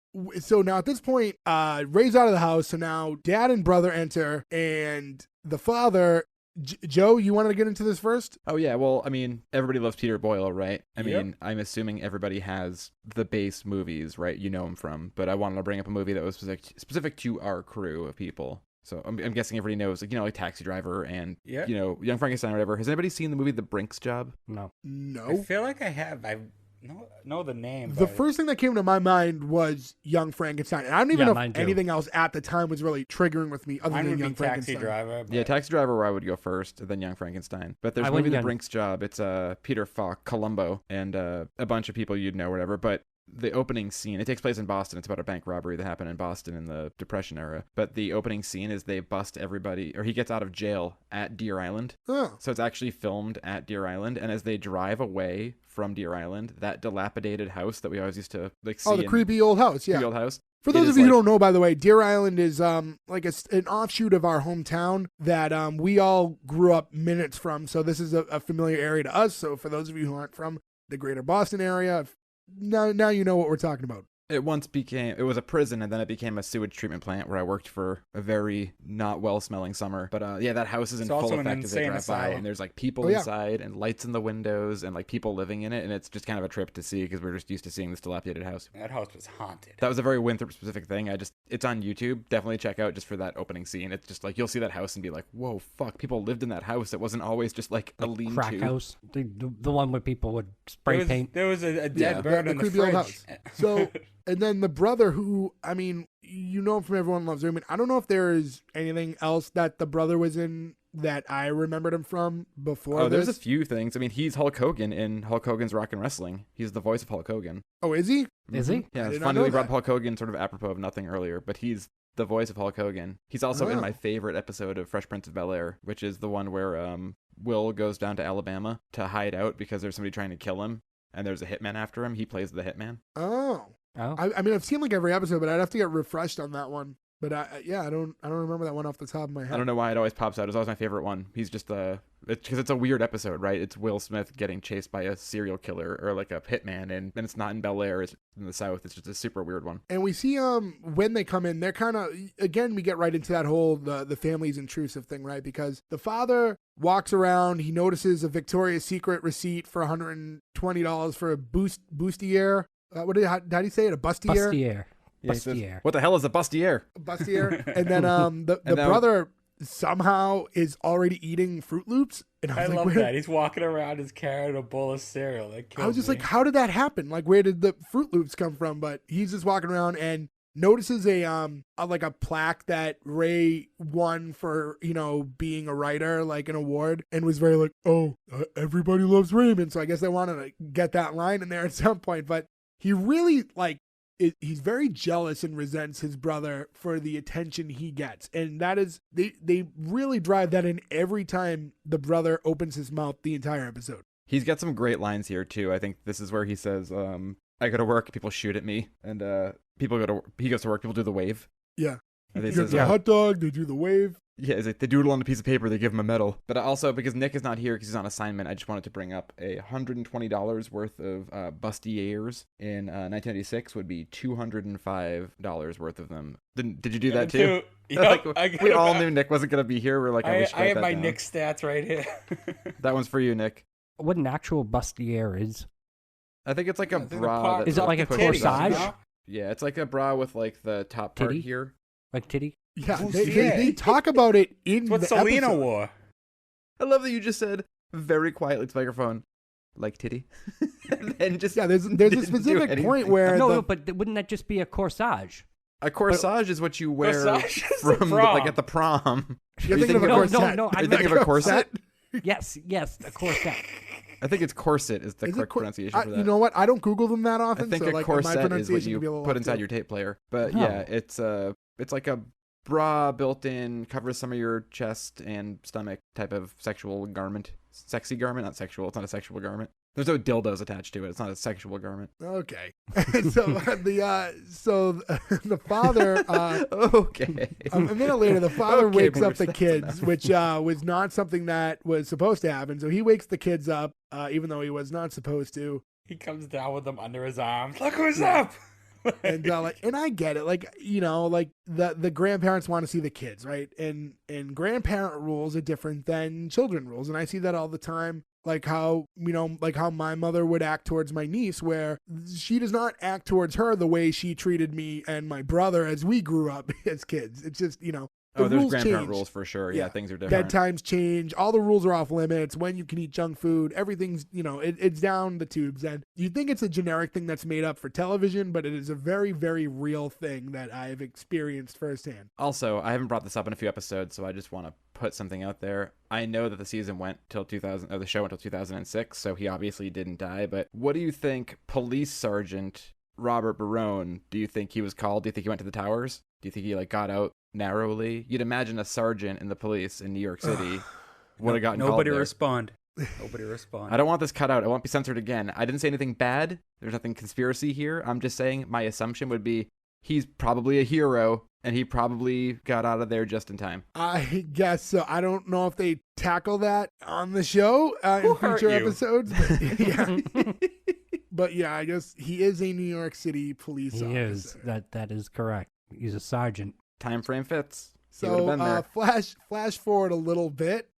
now at this point, Ray's out of the house. So now dad and brother enter, and the father, Joe, you wanted to get into this first? Oh, yeah. Well, I mean, everybody loves Peter Boyle, right? I Yep. mean, I'm assuming everybody has the base movies, right? You know him from. But I wanted to bring up a movie that was specific to our crew of people. So I'm guessing everybody knows, like, like Taxi Driver and, Yeah. Young Frankenstein or whatever. Has anybody seen the movie The Brink's Job? no. I No. feel like I have. I know the name. The but first thing that came to my mind was Young Frankenstein. And I don't even Yeah, know mine if too. anything else at the time was really triggering with me other mine than would Young be Taxi Frankenstein. Driver. But Yeah, Taxi Driver where I would go first, then Young Frankenstein. But there's I a movie wouldn't The get- Brink's Job. It's Peter Falk, Columbo, and a bunch of people you'd know, whatever. But the opening scene, it takes place in Boston. It's about a bank robbery that happened in Boston in the Depression era. But the opening scene is they bust everybody, or he gets out of jail at Deer Island. Oh. So it's actually filmed at Deer Island. And as they drive away from Deer Island, that dilapidated house that we always used to like see Oh, the in creepy old house. Yeah. creepy old house, For those of you who don't know, by the way, Deer Island is like an offshoot of our hometown that we all grew up minutes from. So this is a familiar area to us. So for those of you who aren't from the greater Boston area, now you know what we're talking about. It was a prison, and then it became a sewage treatment plant where I worked for a very not well-smelling summer. But yeah, that house is in full effect as they drive by, and there's like people inside and lights in the windows and like people living in it, and it's just kind of a trip to see because we're just used to seeing this dilapidated house. That house was haunted. That was a very Winthrop-specific thing. It's on YouTube. Definitely check out just for that opening scene. It's just like you'll see that house and be like, whoa, fuck, people lived in that house. It wasn't always just like a lean-to. Crack house, the one where people would spray paint. There was a dead bird in the creepy fridge. Old house. So. And then the brother who, I mean, you know from Everyone Loves Raymond. I don't know if there is anything else that the brother was in that I remembered him from before this. There's a few things. I mean, he's Hulk Hogan in Hulk Hogan's Rock and Wrestling. He's the voice of Hulk Hogan. Oh, is he? Is he? Yeah, it's funny we brought Hulk Hogan sort of apropos of nothing earlier, but he's the voice of Hulk Hogan. He's also in my favorite episode of Fresh Prince of Bel-Air, which is the one where Will goes down to Alabama to hide out because there's somebody trying to kill him, and there's a hitman after him. He plays the hitman. Oh. I mean, I've seen like every episode, but I'd have to get refreshed on that one. But I don't remember that one off the top of my head. I don't know why it always pops out. It's always my favorite one. He's just because it's a weird episode, right? It's Will Smith getting chased by a serial killer or like a hitman, and it's not in Bel Air. It's in the South. It's just a super weird one. And we see when they come in, they're kind of again we get right into that whole the family's intrusive thing, right? Because the father walks around, he notices a Victoria's Secret receipt for $120 for a bustier. How do you say it? A bustier? Bustier. Yeah, says, what the hell is a bustier? A bustier. And then the brother somehow is already eating Fruit Loops. And I love that. He's walking around just carrying a bowl of cereal. I was just like, how did that happen? Like, where did the Fruit Loops come from? But he's just walking around and notices a plaque that Ray won for, being a writer, like an award, and was very like, everybody loves Raymond. So I guess they wanted to get that line in there at some point. But he really, he's very jealous and resents his brother for the attention he gets. And that is, they really drive that in every time the brother opens his mouth the entire episode. He's got some great lines here, too. I think this is where he says, I go to work, people shoot at me, and he goes to work, people do the wave. Yeah. And he gets a hot dog, they do the wave. Yeah, it's like they doodle on a piece of paper, they give him a medal. But also, because Nick is not here because he's on assignment, I just wanted to bring up $120 worth of bustiers in 1996 would be $205 worth of them. Did you do that too? We all knew Nick wasn't going to be here. We're like, I have my Nick stats right here. That one's for you, Nick. What an actual bustier is. I think it's like a bra. Is it like a corsage? Yeah, it's like a bra with like the top part Titty? here. Like titty? Yeah, they talk about it in what the Selena episode. wore. I love that you just said very quietly to the microphone, like titty. And just there's a specific point where but wouldn't that just be a corsage? A corsage is what you wear from at the prom. You're thinking of a corset. No. Are you thinking of a corset? Yes, a corset. I think it's corset is the correct pronunciation for that. You know what? I don't Google them that often. I think a corset is what you put inside your tape player. But yeah, it's like a bra built in, covers some of your chest and stomach type of sexual garment. Sexy garment, not sexual. It's not a sexual garment. There's no dildos attached to it. It's not a sexual garment. Okay. So the father. Okay. A minute later, the father wakes up the kids, which was not something that was supposed to happen. So he wakes the kids up, even though he was not supposed to. He comes down with them under his arms. Look who's up. And and I get it, the grandparents want to see the kids, right? And grandparent rules are different than children rules, and I see that all the time. Like how my mother would act towards my niece, where she does not act towards her the way she treated me and my brother as we grew up as kids. It's just, there's grandparent rules for sure. Yeah, things are different. Bedtimes change. All the rules are off limits. When you can eat junk food, everything's, it's down the tubes. And you think it's a generic thing that's made up for television, but it is a very, very real thing that I've experienced firsthand. Also, I haven't brought this up in a few episodes, so I just want to put something out there. I know that the season went till the show went till 2006, so he obviously didn't die. But what do you think, Police Sergeant Robert Barone? Do you think he was called? Do you think he went to the towers? Do you think he got out narrowly? You'd imagine a sergeant in the police in New York City would have gotten called Nobody there. respond. Nobody respond. I don't want this cut out. I won't be censored again. I didn't say anything bad. There's nothing conspiracy here. I'm just saying my assumption would be he's probably a hero, and he probably got out of there just in time. I guess so. I don't know if they tackle that on the show in hurt future you? episodes. But yeah. But yeah, I guess he is a New York City police He officer. is. That is correct. He's a sergeant. Time frame fits. He would've been there. Flash forward a little bit.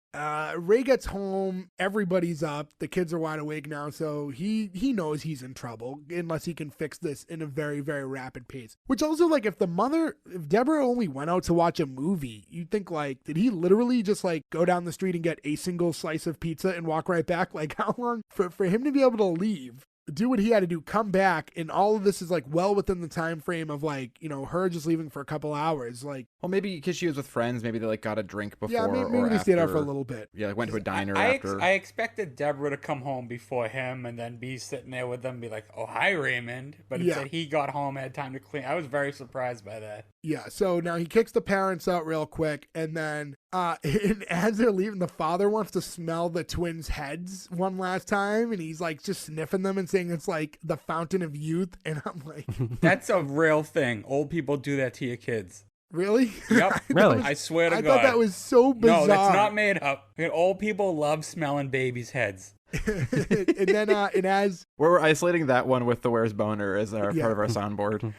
Ray gets home. Everybody's up. The kids are wide awake now, so he knows he's in trouble unless he can fix this in a very, very rapid pace. Which also, like, if Deborah only went out to watch a movie, you'd think, like, did he literally just, like, go down the street and get a single slice of pizza and walk right back? Like, how long for him to be able to leave, do what he had to do, come back, and all of this is, like, well within the time frame of, like, you know, her just leaving for a couple hours. Like, Well, maybe because she was with friends, maybe they like got a drink before. yeah, maybe or they stayed out after. for a little bit. Yeah, like went to a diner I after. expected Deborah to come home before him and then be sitting there with them and be like, oh, hi, Raymond. But Yeah. instead he got home, had time to clean. I was very surprised by that. Yeah, so now he kicks the parents out real quick, and then and as they're leaving, the father wants to smell the twins' heads one last time, and he's like just sniffing them and saying it's like the fountain of youth, and I'm like, That's a real thing. Old people do that to your kids. really? Yep. Really? I swear to I God. thought that was so bizarre. No, that's not made up. Old people love smelling babies' heads. And then and We're isolating that one with the Where's Boner as our Yeah. part of our soundboard.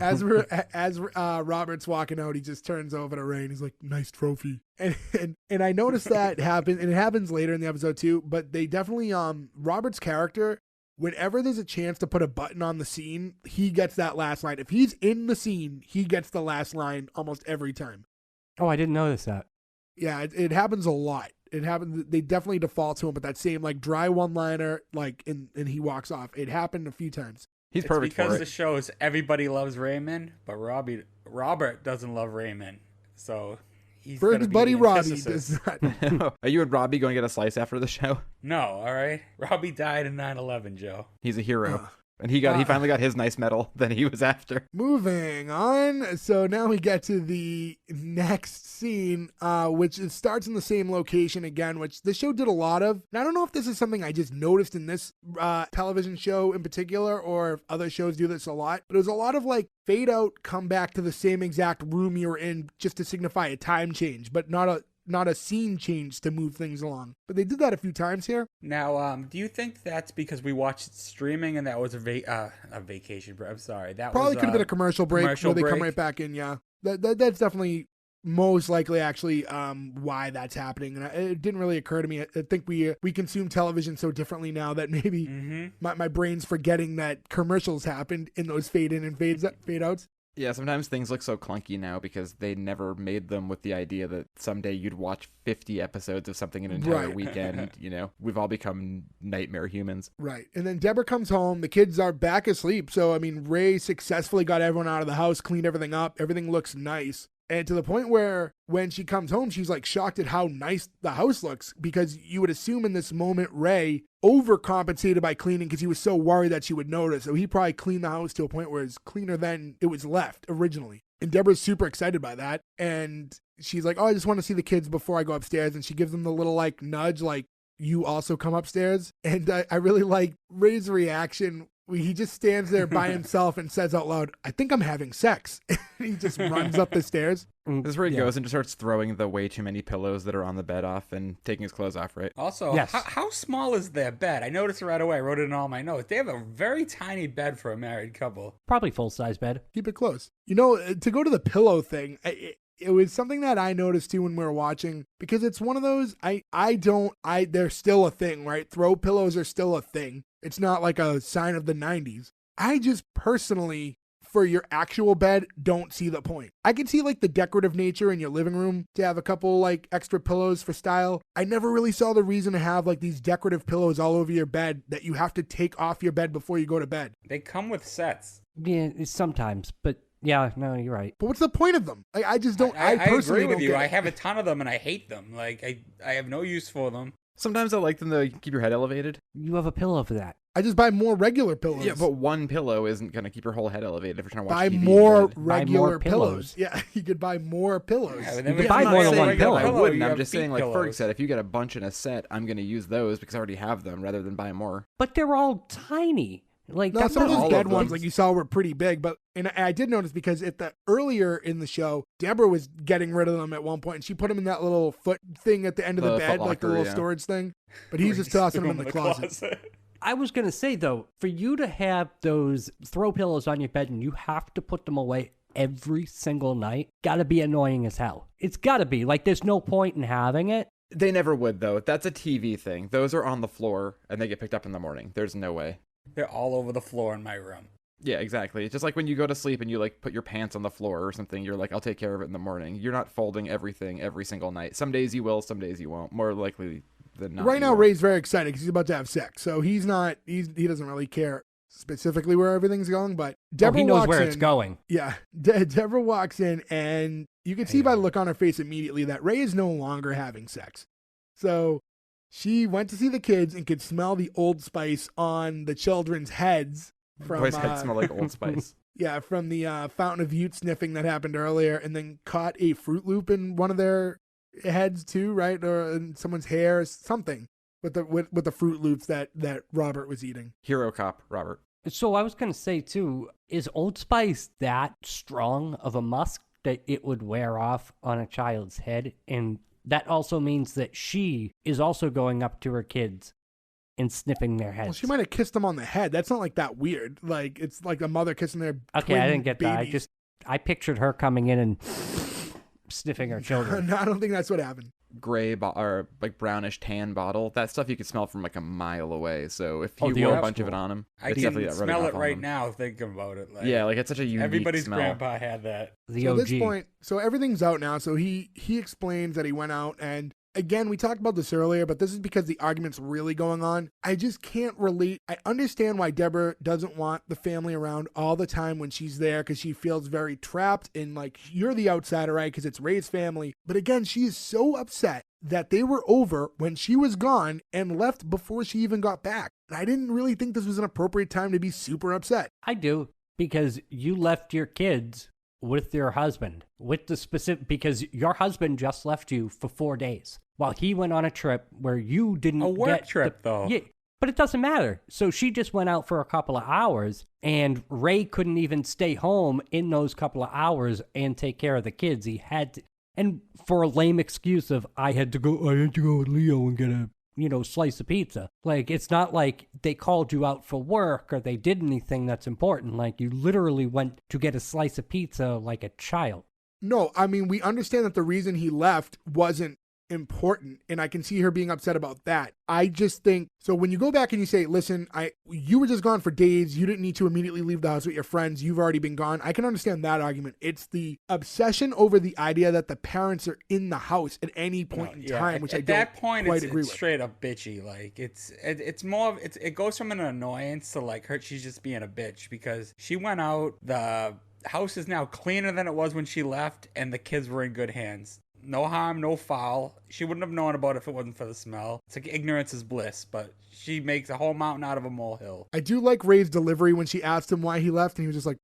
as Robert's walking out, he just turns over to Ray and he's like, "Nice trophy." And I noticed that happen, and it happens later in the episode too. But they definitely Robert's character, whenever there's a chance to put a button on the scene, he gets that last line. If he's in the scene, he gets the last line almost every time. Oh, I didn't notice that. Yeah, it happens a lot. It happens. They definitely default to him, but that same like dry one-liner, like, and he walks off. It happened a few times. He's It's perfect because for the it. show is everybody loves Raymond, but Robert doesn't love Raymond. So he's For gonna his be buddy the Robbie antithesis. does not. Are you and Robbie going to get a slice after the show? No, all right. Robbie died in 9/11, Joe. He hero. And he finally got his nice medal that he was after. Moving on. So now we get to the next scene, which starts in the same location again, which the show did a lot of. And I don't know if this is something I just noticed in this television show in particular, or if other shows do this a lot. But it was a lot of like fade out, come back to the same exact room you were in just to signify a time change, but not a scene change to move things along. But they did that a few times here. Now, do you think that's because we watched it streaming and that was a vacation break? I'm sorry. That Probably was, could have been a commercial break commercial where they come break. right back in. Yeah, that's definitely most likely actually why that's happening. And it didn't really occur to me. I think we consume television so differently now that maybe my brain's forgetting that commercials happened in those fade in and fade outs. Yeah, sometimes things look so clunky now because they never made them with the idea that someday you'd watch 50 episodes of something an entire Right. weekend. You know, we've all become nightmare humans. Right. And then Deborah comes home. The kids are back asleep. So, I mean, Ray successfully got everyone out of the house, cleaned everything up. Everything looks nice. And to the point where when she comes home, she's like shocked at how nice the house looks, because you would assume in this moment Ray overcompensated by cleaning because he was so worried that she would notice. So he probably cleaned the house to a point where it's cleaner than it was left originally. And Deborah's super excited by that. And she's like, "Oh, I just want to see the kids before I go upstairs." And she gives them the little like nudge, like, "You also come upstairs." And I really like Ray's reaction. He just stands there by himself and says out loud, "I think I'm having sex." He just runs up the stairs. This is where he goes and just starts throwing the way too many pillows that are on the bed off and taking his clothes off, right? Also, Yes. how small is their bed? I noticed it right away. I wrote it in all my notes. They have a very tiny bed for a married couple. Probably full-size bed. Keep it close. You know, to go to the pillow thing, it was something that I noticed too when we were watching, because it's one of those, they're still a thing, right? Throw pillows are still a thing. It's not like a sign of the 90s. I just personally, for your actual bed, don't see the point. I can see like the decorative nature in your living room to have a couple like extra pillows for style. I never really saw the reason to have like these decorative pillows all over your bed that you have to take off your bed before you go to bed. They come with sets. Yeah, sometimes, but yeah, no, you're right. But what's the point of them? Like, I just don't. I personally agree with don't you. get I it. have a ton of them and I hate them. Like I have no use for them. Sometimes I like them to keep your head elevated. You have a pillow for that. I just buy more regular pillows. Yeah, but one pillow isn't going to keep your whole head elevated if you're trying to watch buy TV. more in bed. regular more pillows. pillows. Yeah, you could buy more pillows. Yeah, but You then could if buy you more than say one regular pillow. I wouldn't. you I'm have just feet saying, like Ferg pillows. said, if you get a bunch in a set, I'm going to use those because I already have them rather than buy more. But they're all tiny. Like, No, that's some of not those all dead of ones, them. like you saw, were pretty big. But and I did notice because earlier in the show, Deborah was getting rid of them at one point, and she put them in that little foot thing at the end of the The bed, foot like the locker, little yeah. storage thing. But he's just tossing them in the closet. I was going to say, though, for you to have those throw pillows on your bed and you have to put them away every single night, gotta be annoying as hell. It's gotta be. Like, there's no point in having it. They never would, though. That's a TV thing. Those are on the floor, and they get picked up in the morning. There's no way. They're all over the floor in my room. Yeah, exactly. It's just like when you go to sleep and you, like, put your pants on the floor or something, you're like, I'll take care of it in the morning. You're not folding everything every single night. Some days you will, some days you won't. More likely than not. Right now, you won't. Ray's very excited because he's about to have sex, so he doesn't really care specifically where everything's going. But Deborah He knows walks where in. it's going. Yeah, Deborah walks in, and you can see by the look on her face immediately that Ray is no longer having sex. So she went to see the kids and could smell the Old Spice on the children's heads. Boys' heads smell like Old Spice. Yeah, from the Fountain of Youth sniffing that happened earlier, and then caught a Fruit Loop in one of their heads too, right? Or in someone's hair, something with the Fruit Loops that Robert was eating. Hero cop, Robert. So I was going to say, too, is Old Spice that strong of a musk that it would wear off on a child's head? And that also means that she is also going up to her kids and sniffing their heads. Well, she might have kissed them on the head. That's not like that weird. Like, it's like a mother kissing their Okay, I didn't get babies. that. I pictured her coming in and sniffing her children. No, I don't think that's what happened. Gray or like brownish tan bottle. That stuff you could smell from like a mile away. So if you the wore a old bunch of school. it on him, I it's can definitely rubbing smell off it on right them. now thinking about it. Like, Yeah, like it's such a unique everybody's smell. grandpa had that. The So OG. at this point, so everything's out now. So he explains that he went out, and again, we talked about this earlier, but this is because the argument's really going on. I just can't relate. I understand why Deborah doesn't want the family around all the time when she's there, because she feels very trapped and like you're the outsider, right? Because it's Ray's family. But again, she is so upset that they were over when she was gone and left before she even got back. And I didn't really think this was an appropriate time to be super upset. I do, because you left your kids with your husband, with the specific, because your husband just left you for 4 days while he went on a trip where you didn't A work get trip, though. Yeah, but it doesn't matter. So she just went out for a couple of hours, and Ray couldn't even stay home in those couple of hours and take care of the kids. He had to, and for a lame excuse of, I had to go with Leo and get a, slice of pizza. Like, it's not like they called you out for work or they did anything that's important. Like, you literally went to get a slice of pizza like a child. No, I mean, we understand that the reason he left wasn't important, and I can see her being upset about that. I just think, so when you go back and you say, listen, you were just gone for days, you didn't need to immediately leave the house with your friends, you've already been gone, I can understand that argument. It's the obsession over the idea that the parents are in the house at any point in time, which I at don't that point quite it's agree with. straight up bitchy. Like it's more of it goes from an annoyance to like her, she's just being a bitch because she went out. The house is now cleaner than it was when she left, and the kids were in good hands. No harm, no foul. She wouldn't have known about it if it wasn't for the smell. It's like ignorance is bliss, but she makes a whole mountain out of a molehill. I do like Ray's delivery when she asked him why he left, and he was just like,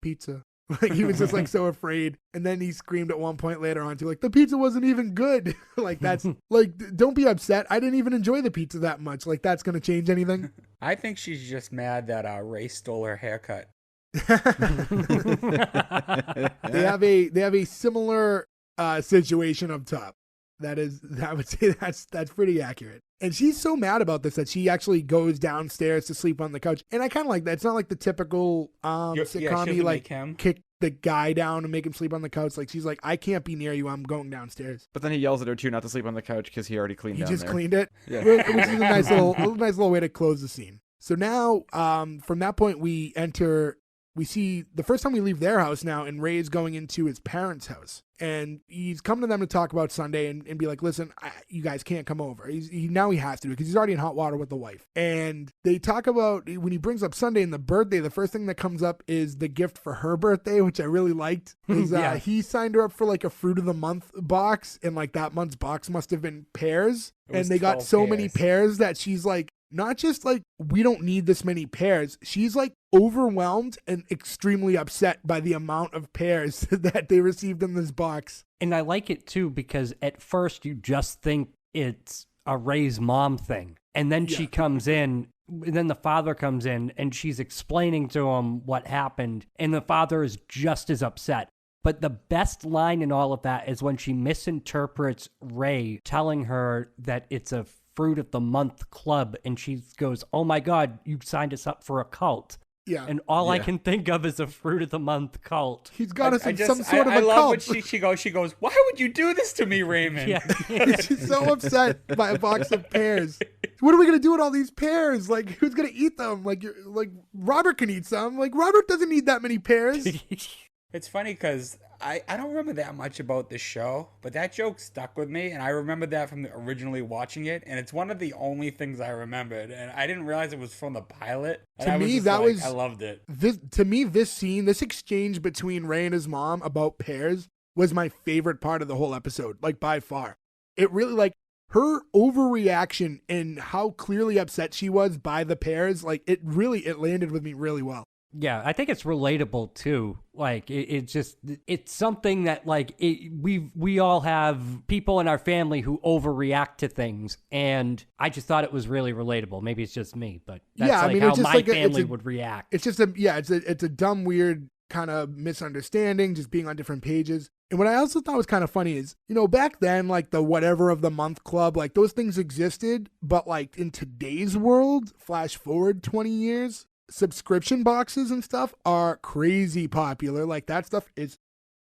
pizza. Like, he was just like so afraid. And then he screamed at one point later on too, like, the pizza wasn't even good. Like, that's like, don't be upset. I didn't even enjoy the pizza that much. Like, that's going to change anything. I think she's just mad that Ray stole her haircut. They have a similar situation up top. I would say that's pretty accurate. And she's so mad about this that she actually goes downstairs to sleep on the couch. And I kind of like that. It's not like the typical sitcom-y, like kick the guy down and make him sleep on the couch. Like, she's like, I can't be near you. I'm going downstairs. But then he yells at her too not to sleep on the couch because he already cleaned He down just there. cleaned it, Yeah. which is a nice little way to close the scene. So now, from that point, we see the first time we leave their house now, and Ray's going into his parents' house. And he's coming to them to talk about Sunday and be like, listen, you guys can't come over. Now he has to because he's already in hot water with the wife. And they talk about, when he brings up Sunday and the birthday, the first thing that comes up is the gift for her birthday, which I really liked. Is Yeah. He signed her up for like a fruit of the month box, and like that month's box must have been pears. It was And they got 12 so many pears that she's like, not just like, we don't need this many pears. She's like overwhelmed and extremely upset by the amount of pears that they received in this box. And I like it too because at first you just think it's a Ray's mom thing. And then she comes in And then the father comes in and she's explaining to him what happened, and the father is just as upset. But the best line in all of that is when she misinterprets Ray telling her that it's a Fruit of the Month club, and she goes, "Oh my God, you signed us up for a cult." Yeah. And all I can think of is a Fruit of the Month cult. He's got us in some sort of I a love cult. when she goes, "Why would you do this to me, Raymond?" Yeah. She's so upset by a box of pears. What are we gonna do with all these pears? Like, who's gonna eat them? Like Robert can eat some. Like, Robert doesn't need that many pears. It's funny because I don't remember that much about this show, but that joke stuck with me, and I remember that from originally watching it, and it's one of the only things I remembered, and I didn't realize it was from the pilot. And To me, I loved it. This scene, this exchange between Ray and his mom about pears was my favorite part of the whole episode, like by far. It really, like, her overreaction and how clearly upset she was by the pears, like, it landed with me really well. Yeah, I think it's relatable too. Like it's something that like we all have people in our family who overreact to things, and I just thought it was really relatable. Maybe it's just me, but that's how it's just my like family would react. It's just it's a dumb, weird kind of misunderstanding, just being on different pages. And what I also thought was kind of funny is, back then, like the whatever of the month club, like those things existed, but like in today's world, flash forward 20 years. Subscription boxes and stuff are crazy popular. Like that stuff is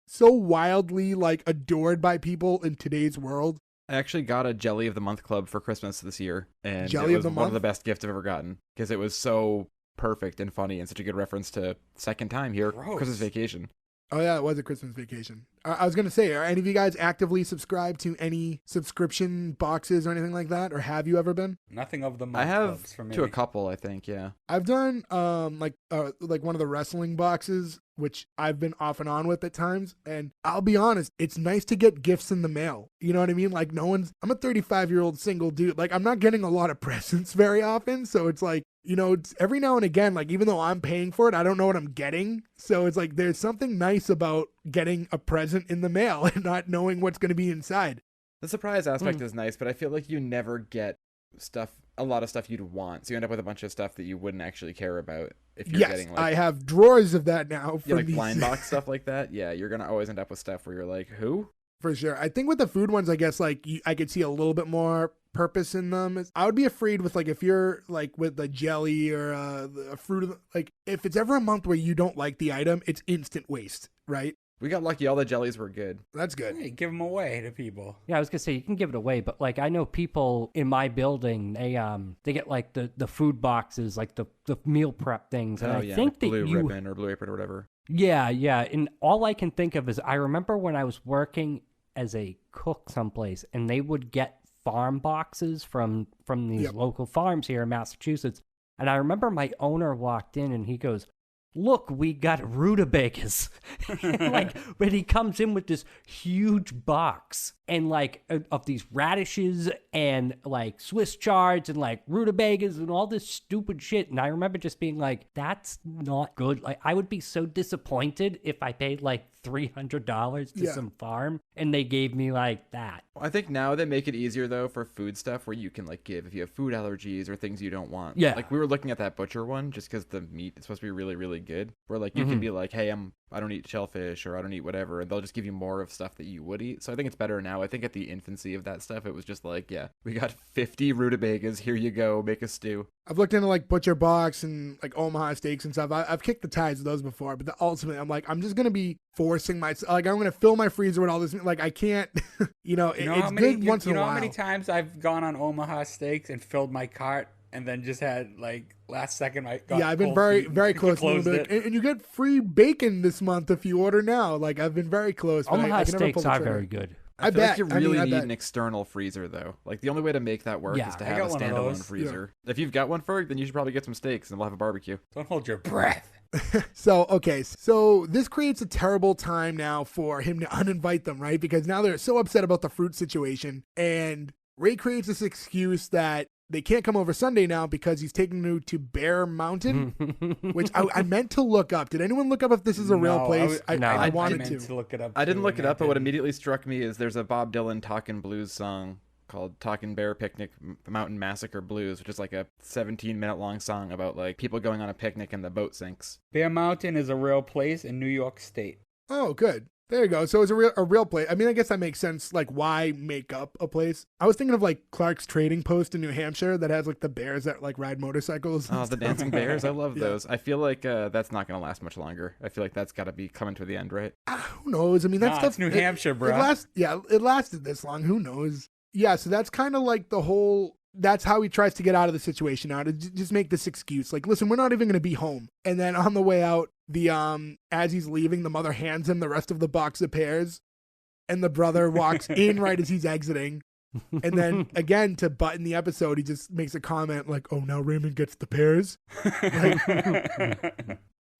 so wildly like adored by people in today's world. I actually got a Jelly of the Month club for Christmas this year, and Jelly it of was the one Month? of the best gifts I've ever gotten because it was so perfect and funny and such a good reference to second time here, Gross. Christmas Vacation. Oh yeah, it was a Christmas Vacation. I was gonna say, are any of you guys actively subscribed to any subscription boxes or anything like that, or have you ever been? Nothing of the month I have clubs for me. to a couple, I think, yeah. I've done like one of the wrestling boxes, which I've been off and on with at times. And I'll be honest, it's nice to get gifts in the mail. You know what I mean? Like I'm a 35-year-old single dude. Like I'm not getting a lot of presents very often. So it's like, it's every now and again, like even though I'm paying for it, I don't know what I'm getting. So it's like, there's something nice about getting a present in the mail and not knowing what's going to be inside. The surprise aspect is nice, but I feel like you never get a lot of stuff you'd want. So you end up with a bunch of stuff that you wouldn't actually care about if you're getting like... I have drawers of that now. Yeah, like blind box stuff like that. Yeah, you're going to always end up with stuff where you're like, who? For sure. I think with the food ones, I guess like I could see a little bit more purpose in them. I would be afraid with like if you're like with the jelly or a fruit of like if it's ever a month where you don't like the item, it's instant waste, right? We got lucky. All the jellies were good. That's good. Hey, give them away to people. Yeah, I was gonna say you can give it away, but like I know people in my building, they get like the food boxes, like the meal prep things, and I think like that Blue Ribbon or Blue Apron or whatever. Yeah, and all I can think of is I remember when I was working as a cook someplace, and they would get farm boxes from these local farms here in Massachusetts, and I remember my owner walked in and he goes, "Look, we got rutabagas." Like, but he comes in with this huge box and like of these radishes and like Swiss chards and like rutabagas and all this stupid shit. And I remember just being like, that's not good. Like, I would be so disappointed if I paid like $300 to some farm and they gave me like that. I think now they make it easier though for food stuff where you can like give if you have food allergies or things you don't want. Yeah. Like we were looking at that butcher one just because the meat is supposed to be really, really good. Where like you can be like, hey, I don't eat shellfish or I don't eat whatever, and they'll just give you more of stuff that you would eat. So I think it's better now. I think at the infancy of that stuff, it was just like, yeah, we got 50 rutabagas. Here you go, make a stew. I've looked into like Butcher Box and like Omaha Steaks and stuff. I've kicked the ties of those before, but ultimately I'm like, I'm just gonna be forcing myself. Like I'm gonna fill my freezer with all this. Like I can't, it's good once in a while. You know how many times I've gone on Omaha Steaks and filled my cart and then just had like last second I've been very close. And you get free bacon this month if you order now. Like I've been very close. Omaha Steaks are very good. I bet. Like you really need an external freezer though. Like the only way to make that work is to have a standalone freezer. Yeah. If you've got one for it, then you should probably get some steaks and we'll have a barbecue. Don't hold your breath. So this creates a terrible time now for him to uninvite them, right? Because now they're so upset about the fruit situation, and Ray creates this excuse that they can't come over Sunday now because he's taking them to Bear Mountain, which I meant to look up. Did anyone look up if this is a real place? I wanted to look it up. I didn't look it up, but what immediately struck me is there's a Bob Dylan Talkin' Blues song called Talking Bear Picnic Mountain Massacre Blues, which is like a 17-minute long song about like people going on a picnic and the boat sinks. Bear Mountain is a real place in New York State. Oh, good. There you go. So it's a real place. I mean, I guess that makes sense. Like, why make up a place? I was thinking of like Clark's Trading Post in New Hampshire that has like the bears that like ride motorcycles. Oh, the dancing bears! I love those. I feel like that's not going to last much longer. I feel like that's got to be coming to the end, right? Who knows? I mean, that's stuff. It's New Hampshire, bro. It lasted this long. Who knows? Yeah. So that's kind of like the whole. That's how he tries to get out of the situation now, to just make this excuse. Like, listen, we're not even going to be home. And then on the way out, as he's leaving, the mother hands him the rest of the box of pears. And the brother walks in right as he's exiting. And then again, to button the episode, he just makes a comment like, oh, now Raymond gets the pears.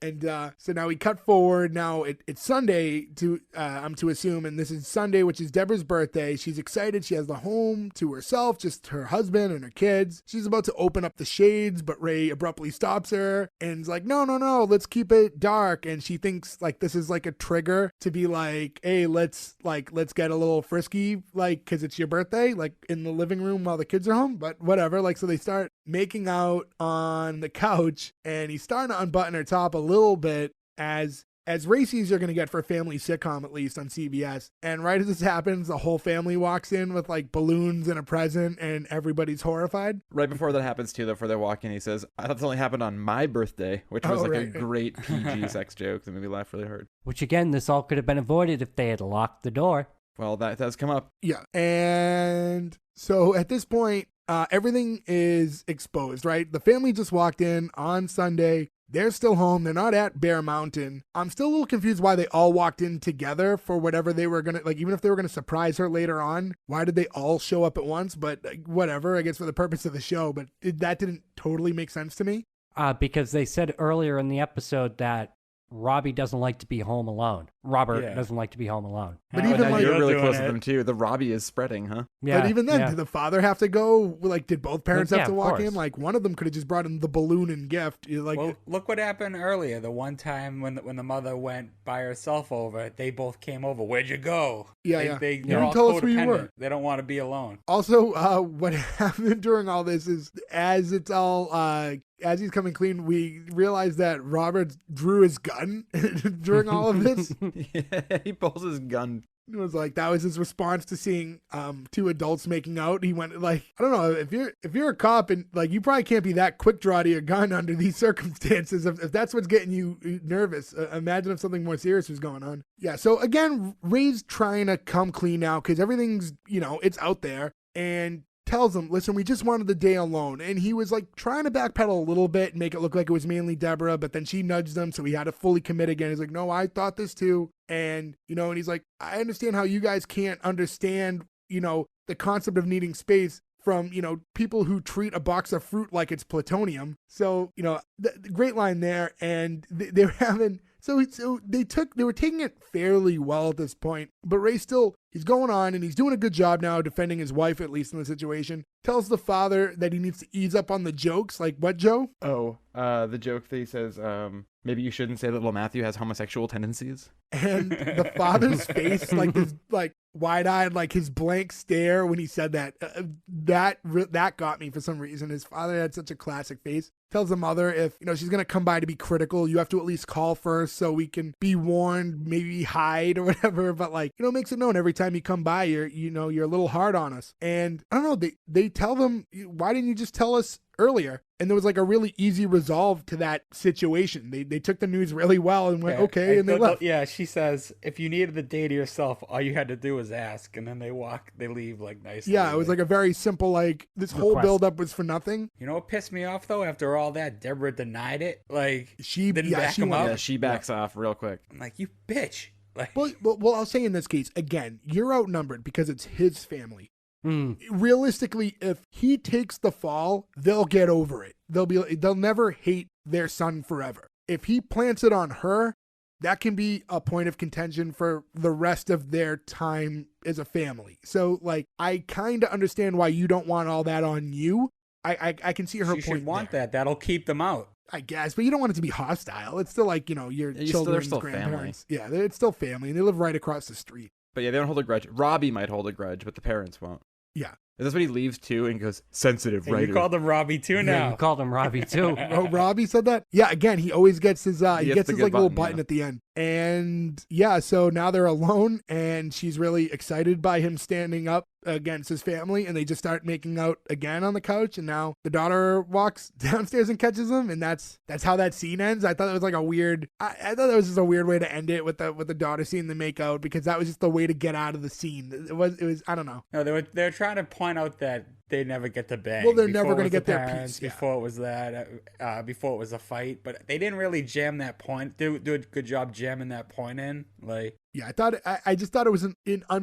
And so now we cut forward. Now it's Sunday, I'm to assume, and this is Sunday, which is Deborah's birthday. She's excited. She has the home to herself, just her husband and her kids. She's about to open up the shades, but Ray abruptly stops her and is like, no, let's keep it dark. And she thinks like this is like a trigger to be like, hey, let's get a little frisky, like, because it's your birthday, like in the living room while the kids are home. But whatever. Like, so they start making out on the couch, and he's starting to unbutton her top a little bit as racies you're going to get for a family sitcom, at least on CBS. And right as this happens, the whole family walks in with like balloons and a present, and everybody's horrified. Right before that happens too, though, before they walk in, he says, I thought this only happened on my birthday, which was a great PG sex joke that made me laugh really hard. Which again, this all could have been avoided if they had locked the door. Well, that does come up. Yeah. And so at this point, everything is exposed, right? The family just walked in on Sunday. They're still home. They're not at Bear Mountain. I'm still a little confused why they all walked in together for whatever they were going to, like, even if they were going to surprise her later on, why did they all show up at once? But whatever, I guess for the purpose of the show, but that didn't totally make sense to me. Because they said earlier in the episode that Robbie doesn't like to be home alone. Robert doesn't like to be home alone. But even like, you're really close to them too. The Robbie is spreading, huh? Yeah. But even then, did the father have to go? Like, did both parents have to walk course. in? Like, one of them could have just brought in the balloon and gift. Like, well, look what happened earlier. The one time when the mother went by herself over, they both came over. Where'd you go? Yeah, They're all tell us where you were. codependent. They don't want to be alone. Also, what happened during all this is, as it's all as he's coming clean, we realize that Robert drew his gun during all of this. Yeah, he pulls his gun. It was like, that was his response to seeing two adults making out. He went like, I don't know, if you're a cop and like, you probably can't be that quick draw to your gun under these circumstances. If that's what's getting you nervous, imagine if something more serious was going on. Yeah. So again, Ray's trying to come clean now because everything's, it's out there, and tells him, listen, we just wanted the day alone. And he was like trying to backpedal a little bit and make it look like it was mainly Deborah, but then she nudged him, so he had to fully commit again. He's like, no, I thought this too. And, and he's like, I understand how you guys can't understand, the concept of needing space from, people who treat a box of fruit like it's plutonium. So, the great line there. And they were having, so they were taking it fairly well at this point, but Ray he's going on and he's doing a good job now defending his wife, at least in the situation. Tells the father that he needs to ease up on the jokes. Like, what, Joe? Oh, the joke that he says, maybe you shouldn't say that little Matthew has homosexual tendencies. And the father's face, like this, like wide-eyed, like his blank stare when he said that, that got me for some reason. His father had such a classic face. Tells the mother if, she's going to come by to be critical, you have to at least call first so we can be warned, maybe hide or whatever. But like, makes it known every time you come by, you're a little hard on us. And I don't know, they tell them, why didn't you just tell us earlier? And there was like a really easy resolve to that situation. They took the news really well and went, okay, and they left. Yeah, she says, if you needed the day to yourself, all you had to do was ask, and then they leave like nicely. Yeah, it was like a very simple, like, this whole buildup was for nothing. You know what pissed me off, though? After all that, Deborah denied it. Like, she didn't back him up. Yeah, she backs off real quick. I'm like, you bitch. Like, well, I'll say in this case, again, you're outnumbered because it's his family. Realistically, if he takes the fall, they'll get over it. They'll never hate their son forever. If he plants it on her, that can be a point of contention for the rest of their time as a family. So, like, I kind of understand why you don't want all that on you. I can see her point. She should want that. That'll keep them out, I guess, but you don't want it to be hostile. It's still like, your children's grandparents. Family. Yeah, it's still family, and they live right across the street. But yeah, they don't hold a grudge. Robbie might hold a grudge, but the parents won't. Yeah. Is this when he leaves too and goes, sensitive Hey, writer? you called him Robbie too Yeah, now. you called him Robbie too. Oh, Robbie said that? Yeah, again, he always gets his he gets the his good like little button, button yeah. at the end. And yeah, so now they're alone and she's really excited by him standing up against his family, and they just start making out again on the couch, and now the daughter walks downstairs and catches him, and that's how that scene ends. I thought it was like a weird I thought that was just a weird way to end it with the daughter seeing them make out, because that was just the way to get out of the scene. It was I don't know. No, they were trying to point out that they never get to bang. Well, they're Before never it gonna was get the their parents, piece, yeah. Before it was that, before it was a fight, but they didn't really jam that point. Do a good job jamming that point in. Like, Yeah, I just thought it was an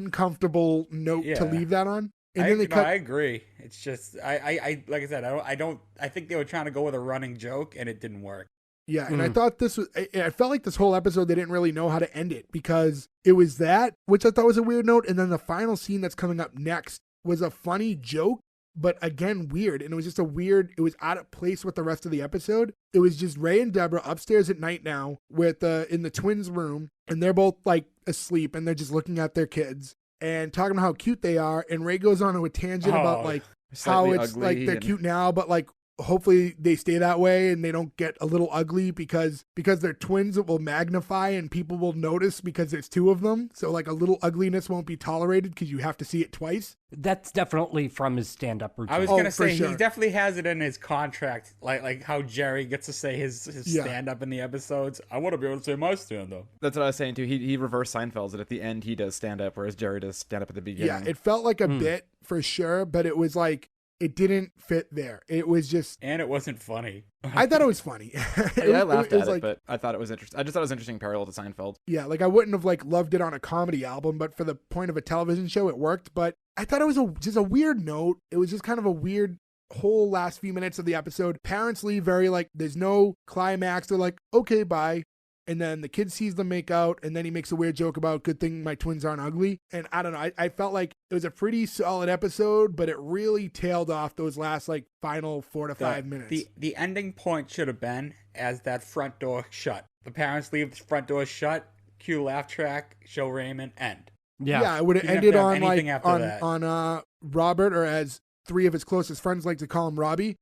uncomfortable note to Yeah. leave that on. And I, then they no, cut. I agree. It's just I like I said, I think they were trying to go with a running joke and it didn't work. Yeah, and I thought this was. I felt like this whole episode they didn't really know how to end it, because it was that, which I thought was a weird note, and then the final scene that's coming up next was a funny joke, but again weird, and it was just a weird. It was out of place with the rest of the episode. It was just Ray and Deborah upstairs at night now, with in the twins' room, and they're both like asleep, and they're just looking at their kids and talking about how cute they are, and Ray goes on to a tangent about like how Slightly it's ugly like they're and- cute now, but like hopefully they stay that way and they don't get a little ugly, because they're twins, it will magnify and people will notice because there's two of them. So like a little ugliness won't be tolerated because you have to see it twice. That's definitely from his stand-up routine. I was Oh, gonna for say sure. he definitely has it in his contract, like how Jerry gets to say his Yeah. stand up in the episodes. I want to be able to say my stand up. That's what I was saying too. He reversed Seinfeld's, and at the end he does stand up, whereas Jerry does stand up at the beginning. Yeah, it felt like a bit for sure, but it was like it didn't fit there. It was just And it wasn't funny. I thought it was funny. Yeah, I laughed was at it, like, but I thought it was interesting. I just thought it was interesting parallel to Seinfeld. yeah, like I wouldn't have like loved it on a comedy album, but for the point of a television show, it worked. But I thought it was just a weird note. It was just kind of a weird whole last few minutes of the episode. Parents leave very like there's no climax. They're like, okay, bye. And then the kid sees them make out, and then he makes a weird joke about good thing my twins aren't ugly. And I don't know, I felt like it was a pretty solid episode, but it really tailed off those last like final 4 to 5 minutes. The ending point should have been as that front door shut. The parents leave, the front door shut, cue laugh track, show Raymond, end. Yeah, it would have You didn't ended have to have on like anything after that. on Robert, or as 3 of his closest friends like to call him, Robbie.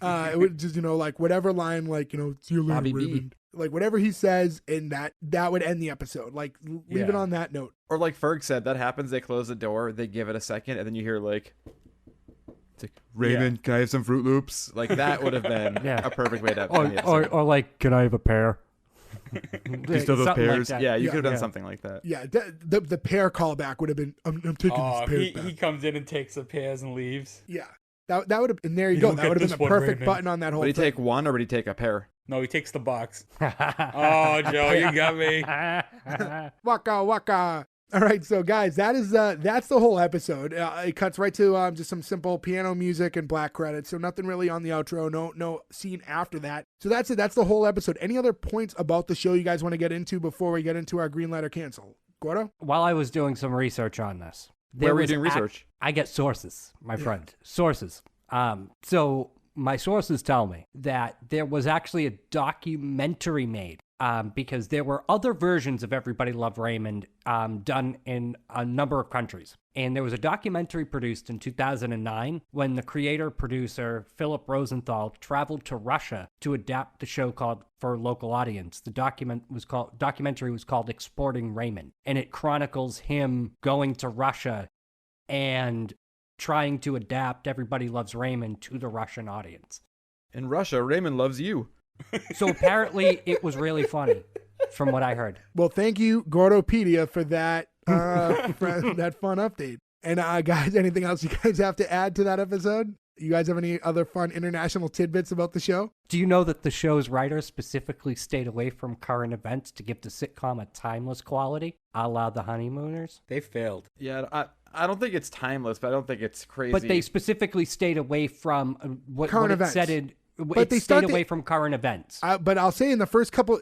It would just, like whatever line, like, see you later, Robbie B. Raymond. Like whatever he says, and that would end the episode. Like leave it Yeah. on that note. Or like Ferg said, that happens. They close the door, they give it a second, and then you hear like, it's like Raymond, can I have some Fruit Loops? Like that would have been Yeah. a perfect way to Or, end the or, episode. or like, can I have a pear? You still have Something like pears? that. Yeah, you Yeah. could have done Yeah. something like that. Yeah, the pear callback would have been I'm taking Oh, this pear he back. comes in and takes the pears and leaves. Yeah. That would have, and there you You go. don't That get would have been this the one, perfect Raymond. button on that whole Would he thing. take one or would he take a pair? No, he takes the box. Oh, Joe, you got me. Waka waka. All right, so guys, that's the whole episode. It cuts right to just some simple piano music and black credits. So nothing really on the outro. No scene after that. So that's it. That's the whole episode. Any other points about the show you guys want to get into before we get into our green light or cancel? Gordo? While I was doing some research on this, Where were you was doing research? I get sources, my friend. Sources. So my sources tell me that there was actually a documentary made because there were other versions of Everybody Loved Raymond done in a number of countries. And there was a documentary produced in 2009 when the creator-producer Philip Rosenthal traveled to Russia to adapt the show called for a local audience. The documentary was called Exporting Raymond, and it chronicles him going to Russia and trying to adapt Everybody Loves Raymond to the Russian audience. In Russia, Raymond loves you. So apparently it was really funny from what I heard. Well, thank you, Gordopedia, for that for that fun update. And guys, anything else you guys have to add to that episode? You guys have any other fun international tidbits about the show? Do you know that the show's writers specifically stayed away from current events to give the sitcom a timeless quality, a la The Honeymooners? They failed. Yeah, I don't think it's timeless, but I don't think it's crazy. But they specifically stayed away from what Current it events. said in... But It they stayed start away to- from current events. But I'll say in the first couple,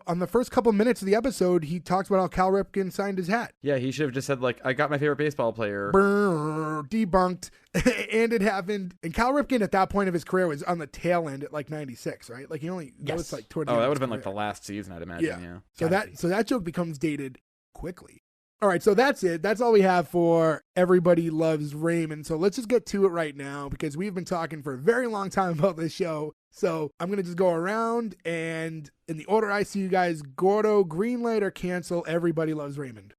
on the first couple minutes of the episode, he talks about how Cal Ripken signed his hat. Yeah, he should have just said like, I got my favorite baseball player. Brr, debunked. And it happened. And Cal Ripken at that point of his career was on the tail end at like 96, right? Like he only, that Yes. was like toward the Oh, end that of would have his been like the career. last season, I'd imagine. Yeah. So Gotta that joke becomes dated quickly. All right, so that's it. That's all we have for Everybody Loves Raymond. So let's just get to it right now because we've been talking for a very long time about this show. So I'm going to just go around and in the order I see you guys, Gordo, greenlight or cancel Everybody Loves Raymond.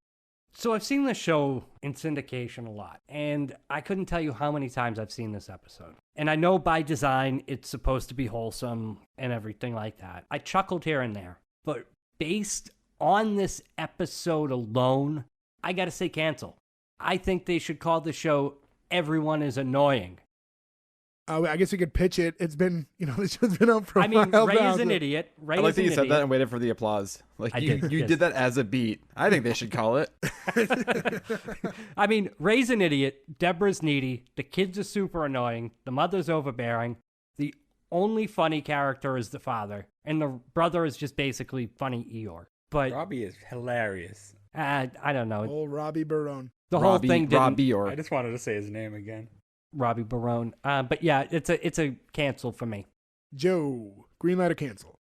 So I've seen this show in syndication a lot, and I couldn't tell you how many times I've seen this episode. And I know by design it's supposed to be wholesome and everything like that. I chuckled here and there, but based on this episode alone, I gotta say cancel. I think they should call the show Everyone is Annoying. I guess we could pitch it. It's been, this show's been out for a while. I mean, Ray now, is an so- idiot. Ray I like is that an you said idiot. that and waited for the applause. Like I you did, you yes. did that as a beat. I think they should call it. I mean, Ray's an idiot. Deborah's needy. The kids are super annoying. The mother's overbearing. The only funny character is the father. And the brother is just basically funny Eeyore. But Robbie is hilarious. I don't know. Old Robbie Barone. The whole thing didn't... Robbie or I just wanted to say his name again. Robbie Barone. But yeah, it's a cancel for me. Joe, greenlight or cancel?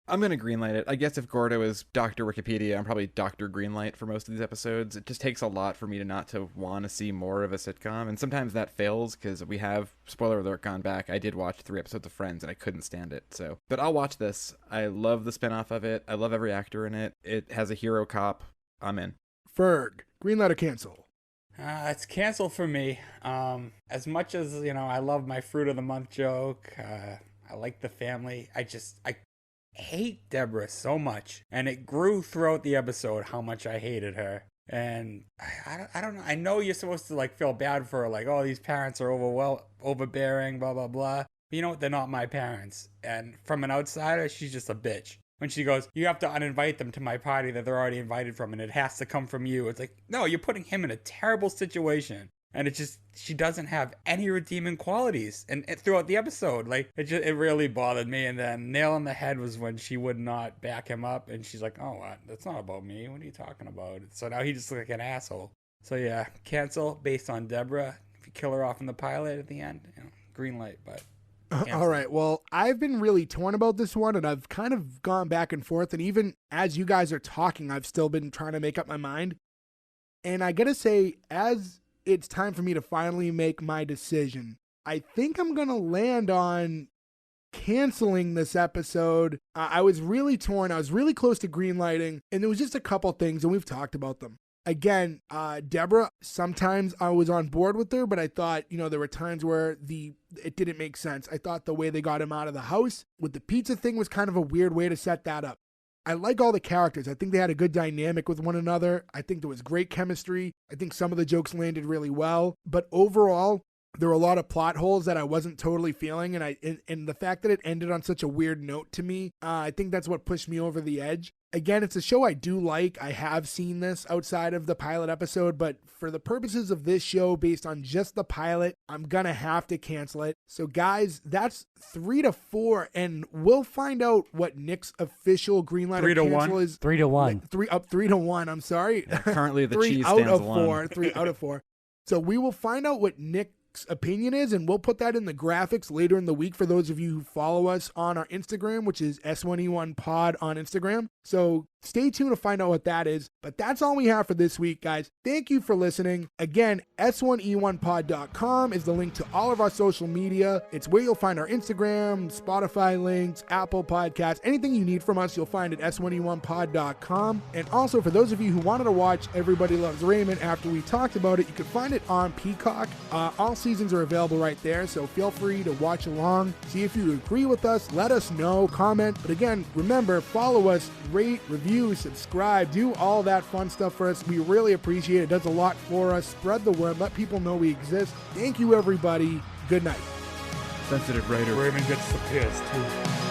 I'm going to greenlight it. I guess if Gordo is Dr. Wikipedia, I'm probably Dr. Greenlight for most of these episodes. It just takes a lot for me to not to want to see more of a sitcom. And sometimes that fails because we have, spoiler alert, gone back. I did watch 3 episodes of Friends and I couldn't stand it. But I'll watch this. I love the spinoff of it. I love every actor in it. It has a hero cop. I'm in. Ferg, greenlight or cancel? It's canceled for me. As much as, I love my fruit of the month joke. I like the family. I hate Deborah so much. And it grew throughout the episode how much I hated her. And I don't know. I know you're supposed to feel bad for her. Like, oh, these parents are overbearing, blah, blah, blah. But you know what? They're not my parents. And from an outsider, she's just a bitch. When she goes, you have to uninvite them to my party that they're already invited from, and it has to come from you. It's like, no, you're putting him in a terrible situation. And she doesn't have any redeeming qualities. And throughout the episode, it really bothered me. And then nail on the head was when she would not back him up. And she's like, oh, what? That's not about me. What are you talking about? So now he just looks like an asshole. So yeah, cancel based on Deborah. If you kill her off in the pilot at the end, green light, but... All right. Well, I've been really torn about this one, and I've kind of gone back and forth. And even as you guys are talking, I've still been trying to make up my mind. And I got to say, as it's time for me to finally make my decision, I think I'm going to land on canceling this episode. I was really torn. I was really close to greenlighting, and there was just a couple things, and we've talked about them. Again, Deborah, sometimes I was on board with her, but I thought, there were times where it didn't make sense. I thought the way they got him out of the house with the pizza thing was kind of a weird way to set that up. I like all the characters. I think they had a good dynamic with one another. I think there was great chemistry. I think some of the jokes landed really well. But overall, there were a lot of plot holes that I wasn't totally feeling. And the fact that it ended on such a weird note to me, I think that's what pushed me over the edge. Again, it's a show I do like. I have seen this outside of the pilot episode, but for the purposes of this show, based on just the pilot, I'm gonna have to cancel it. So guys, that's 3-4, and we'll find out what Nick's official greenlight or cancel is. 3-1. 3-1, I'm sorry. Yeah, currently the 3 cheese out stands of alone. 4. 3 out of 4. So we will find out what Nick's opinion is, and we'll put that in the graphics later in the week for those of you who follow us on our Instagram, which is S1E1 pod on Instagram. So stay tuned to find out what that is. But that's all we have for this week, guys. Thank you for listening. Again, S1E1pod.com is the link to all of our social media. It's where you'll find our Instagram, Spotify links, Apple Podcasts, anything you need from us, you'll find at S1E1pod.com. And also, for those of you who wanted to watch Everybody Loves Raymond after we talked about it, you can find it on Peacock. All seasons are available right there, so feel free to watch along. See if you agree with us. Let us know. Comment. But again, remember, follow us, rate, review, subscribe, do all that fun stuff for us. We really appreciate it. It does a lot for us. Spread the word. Let people know we exist. Thank you, everybody. Good night. Sensitive writer. Raymond gets the piss, too.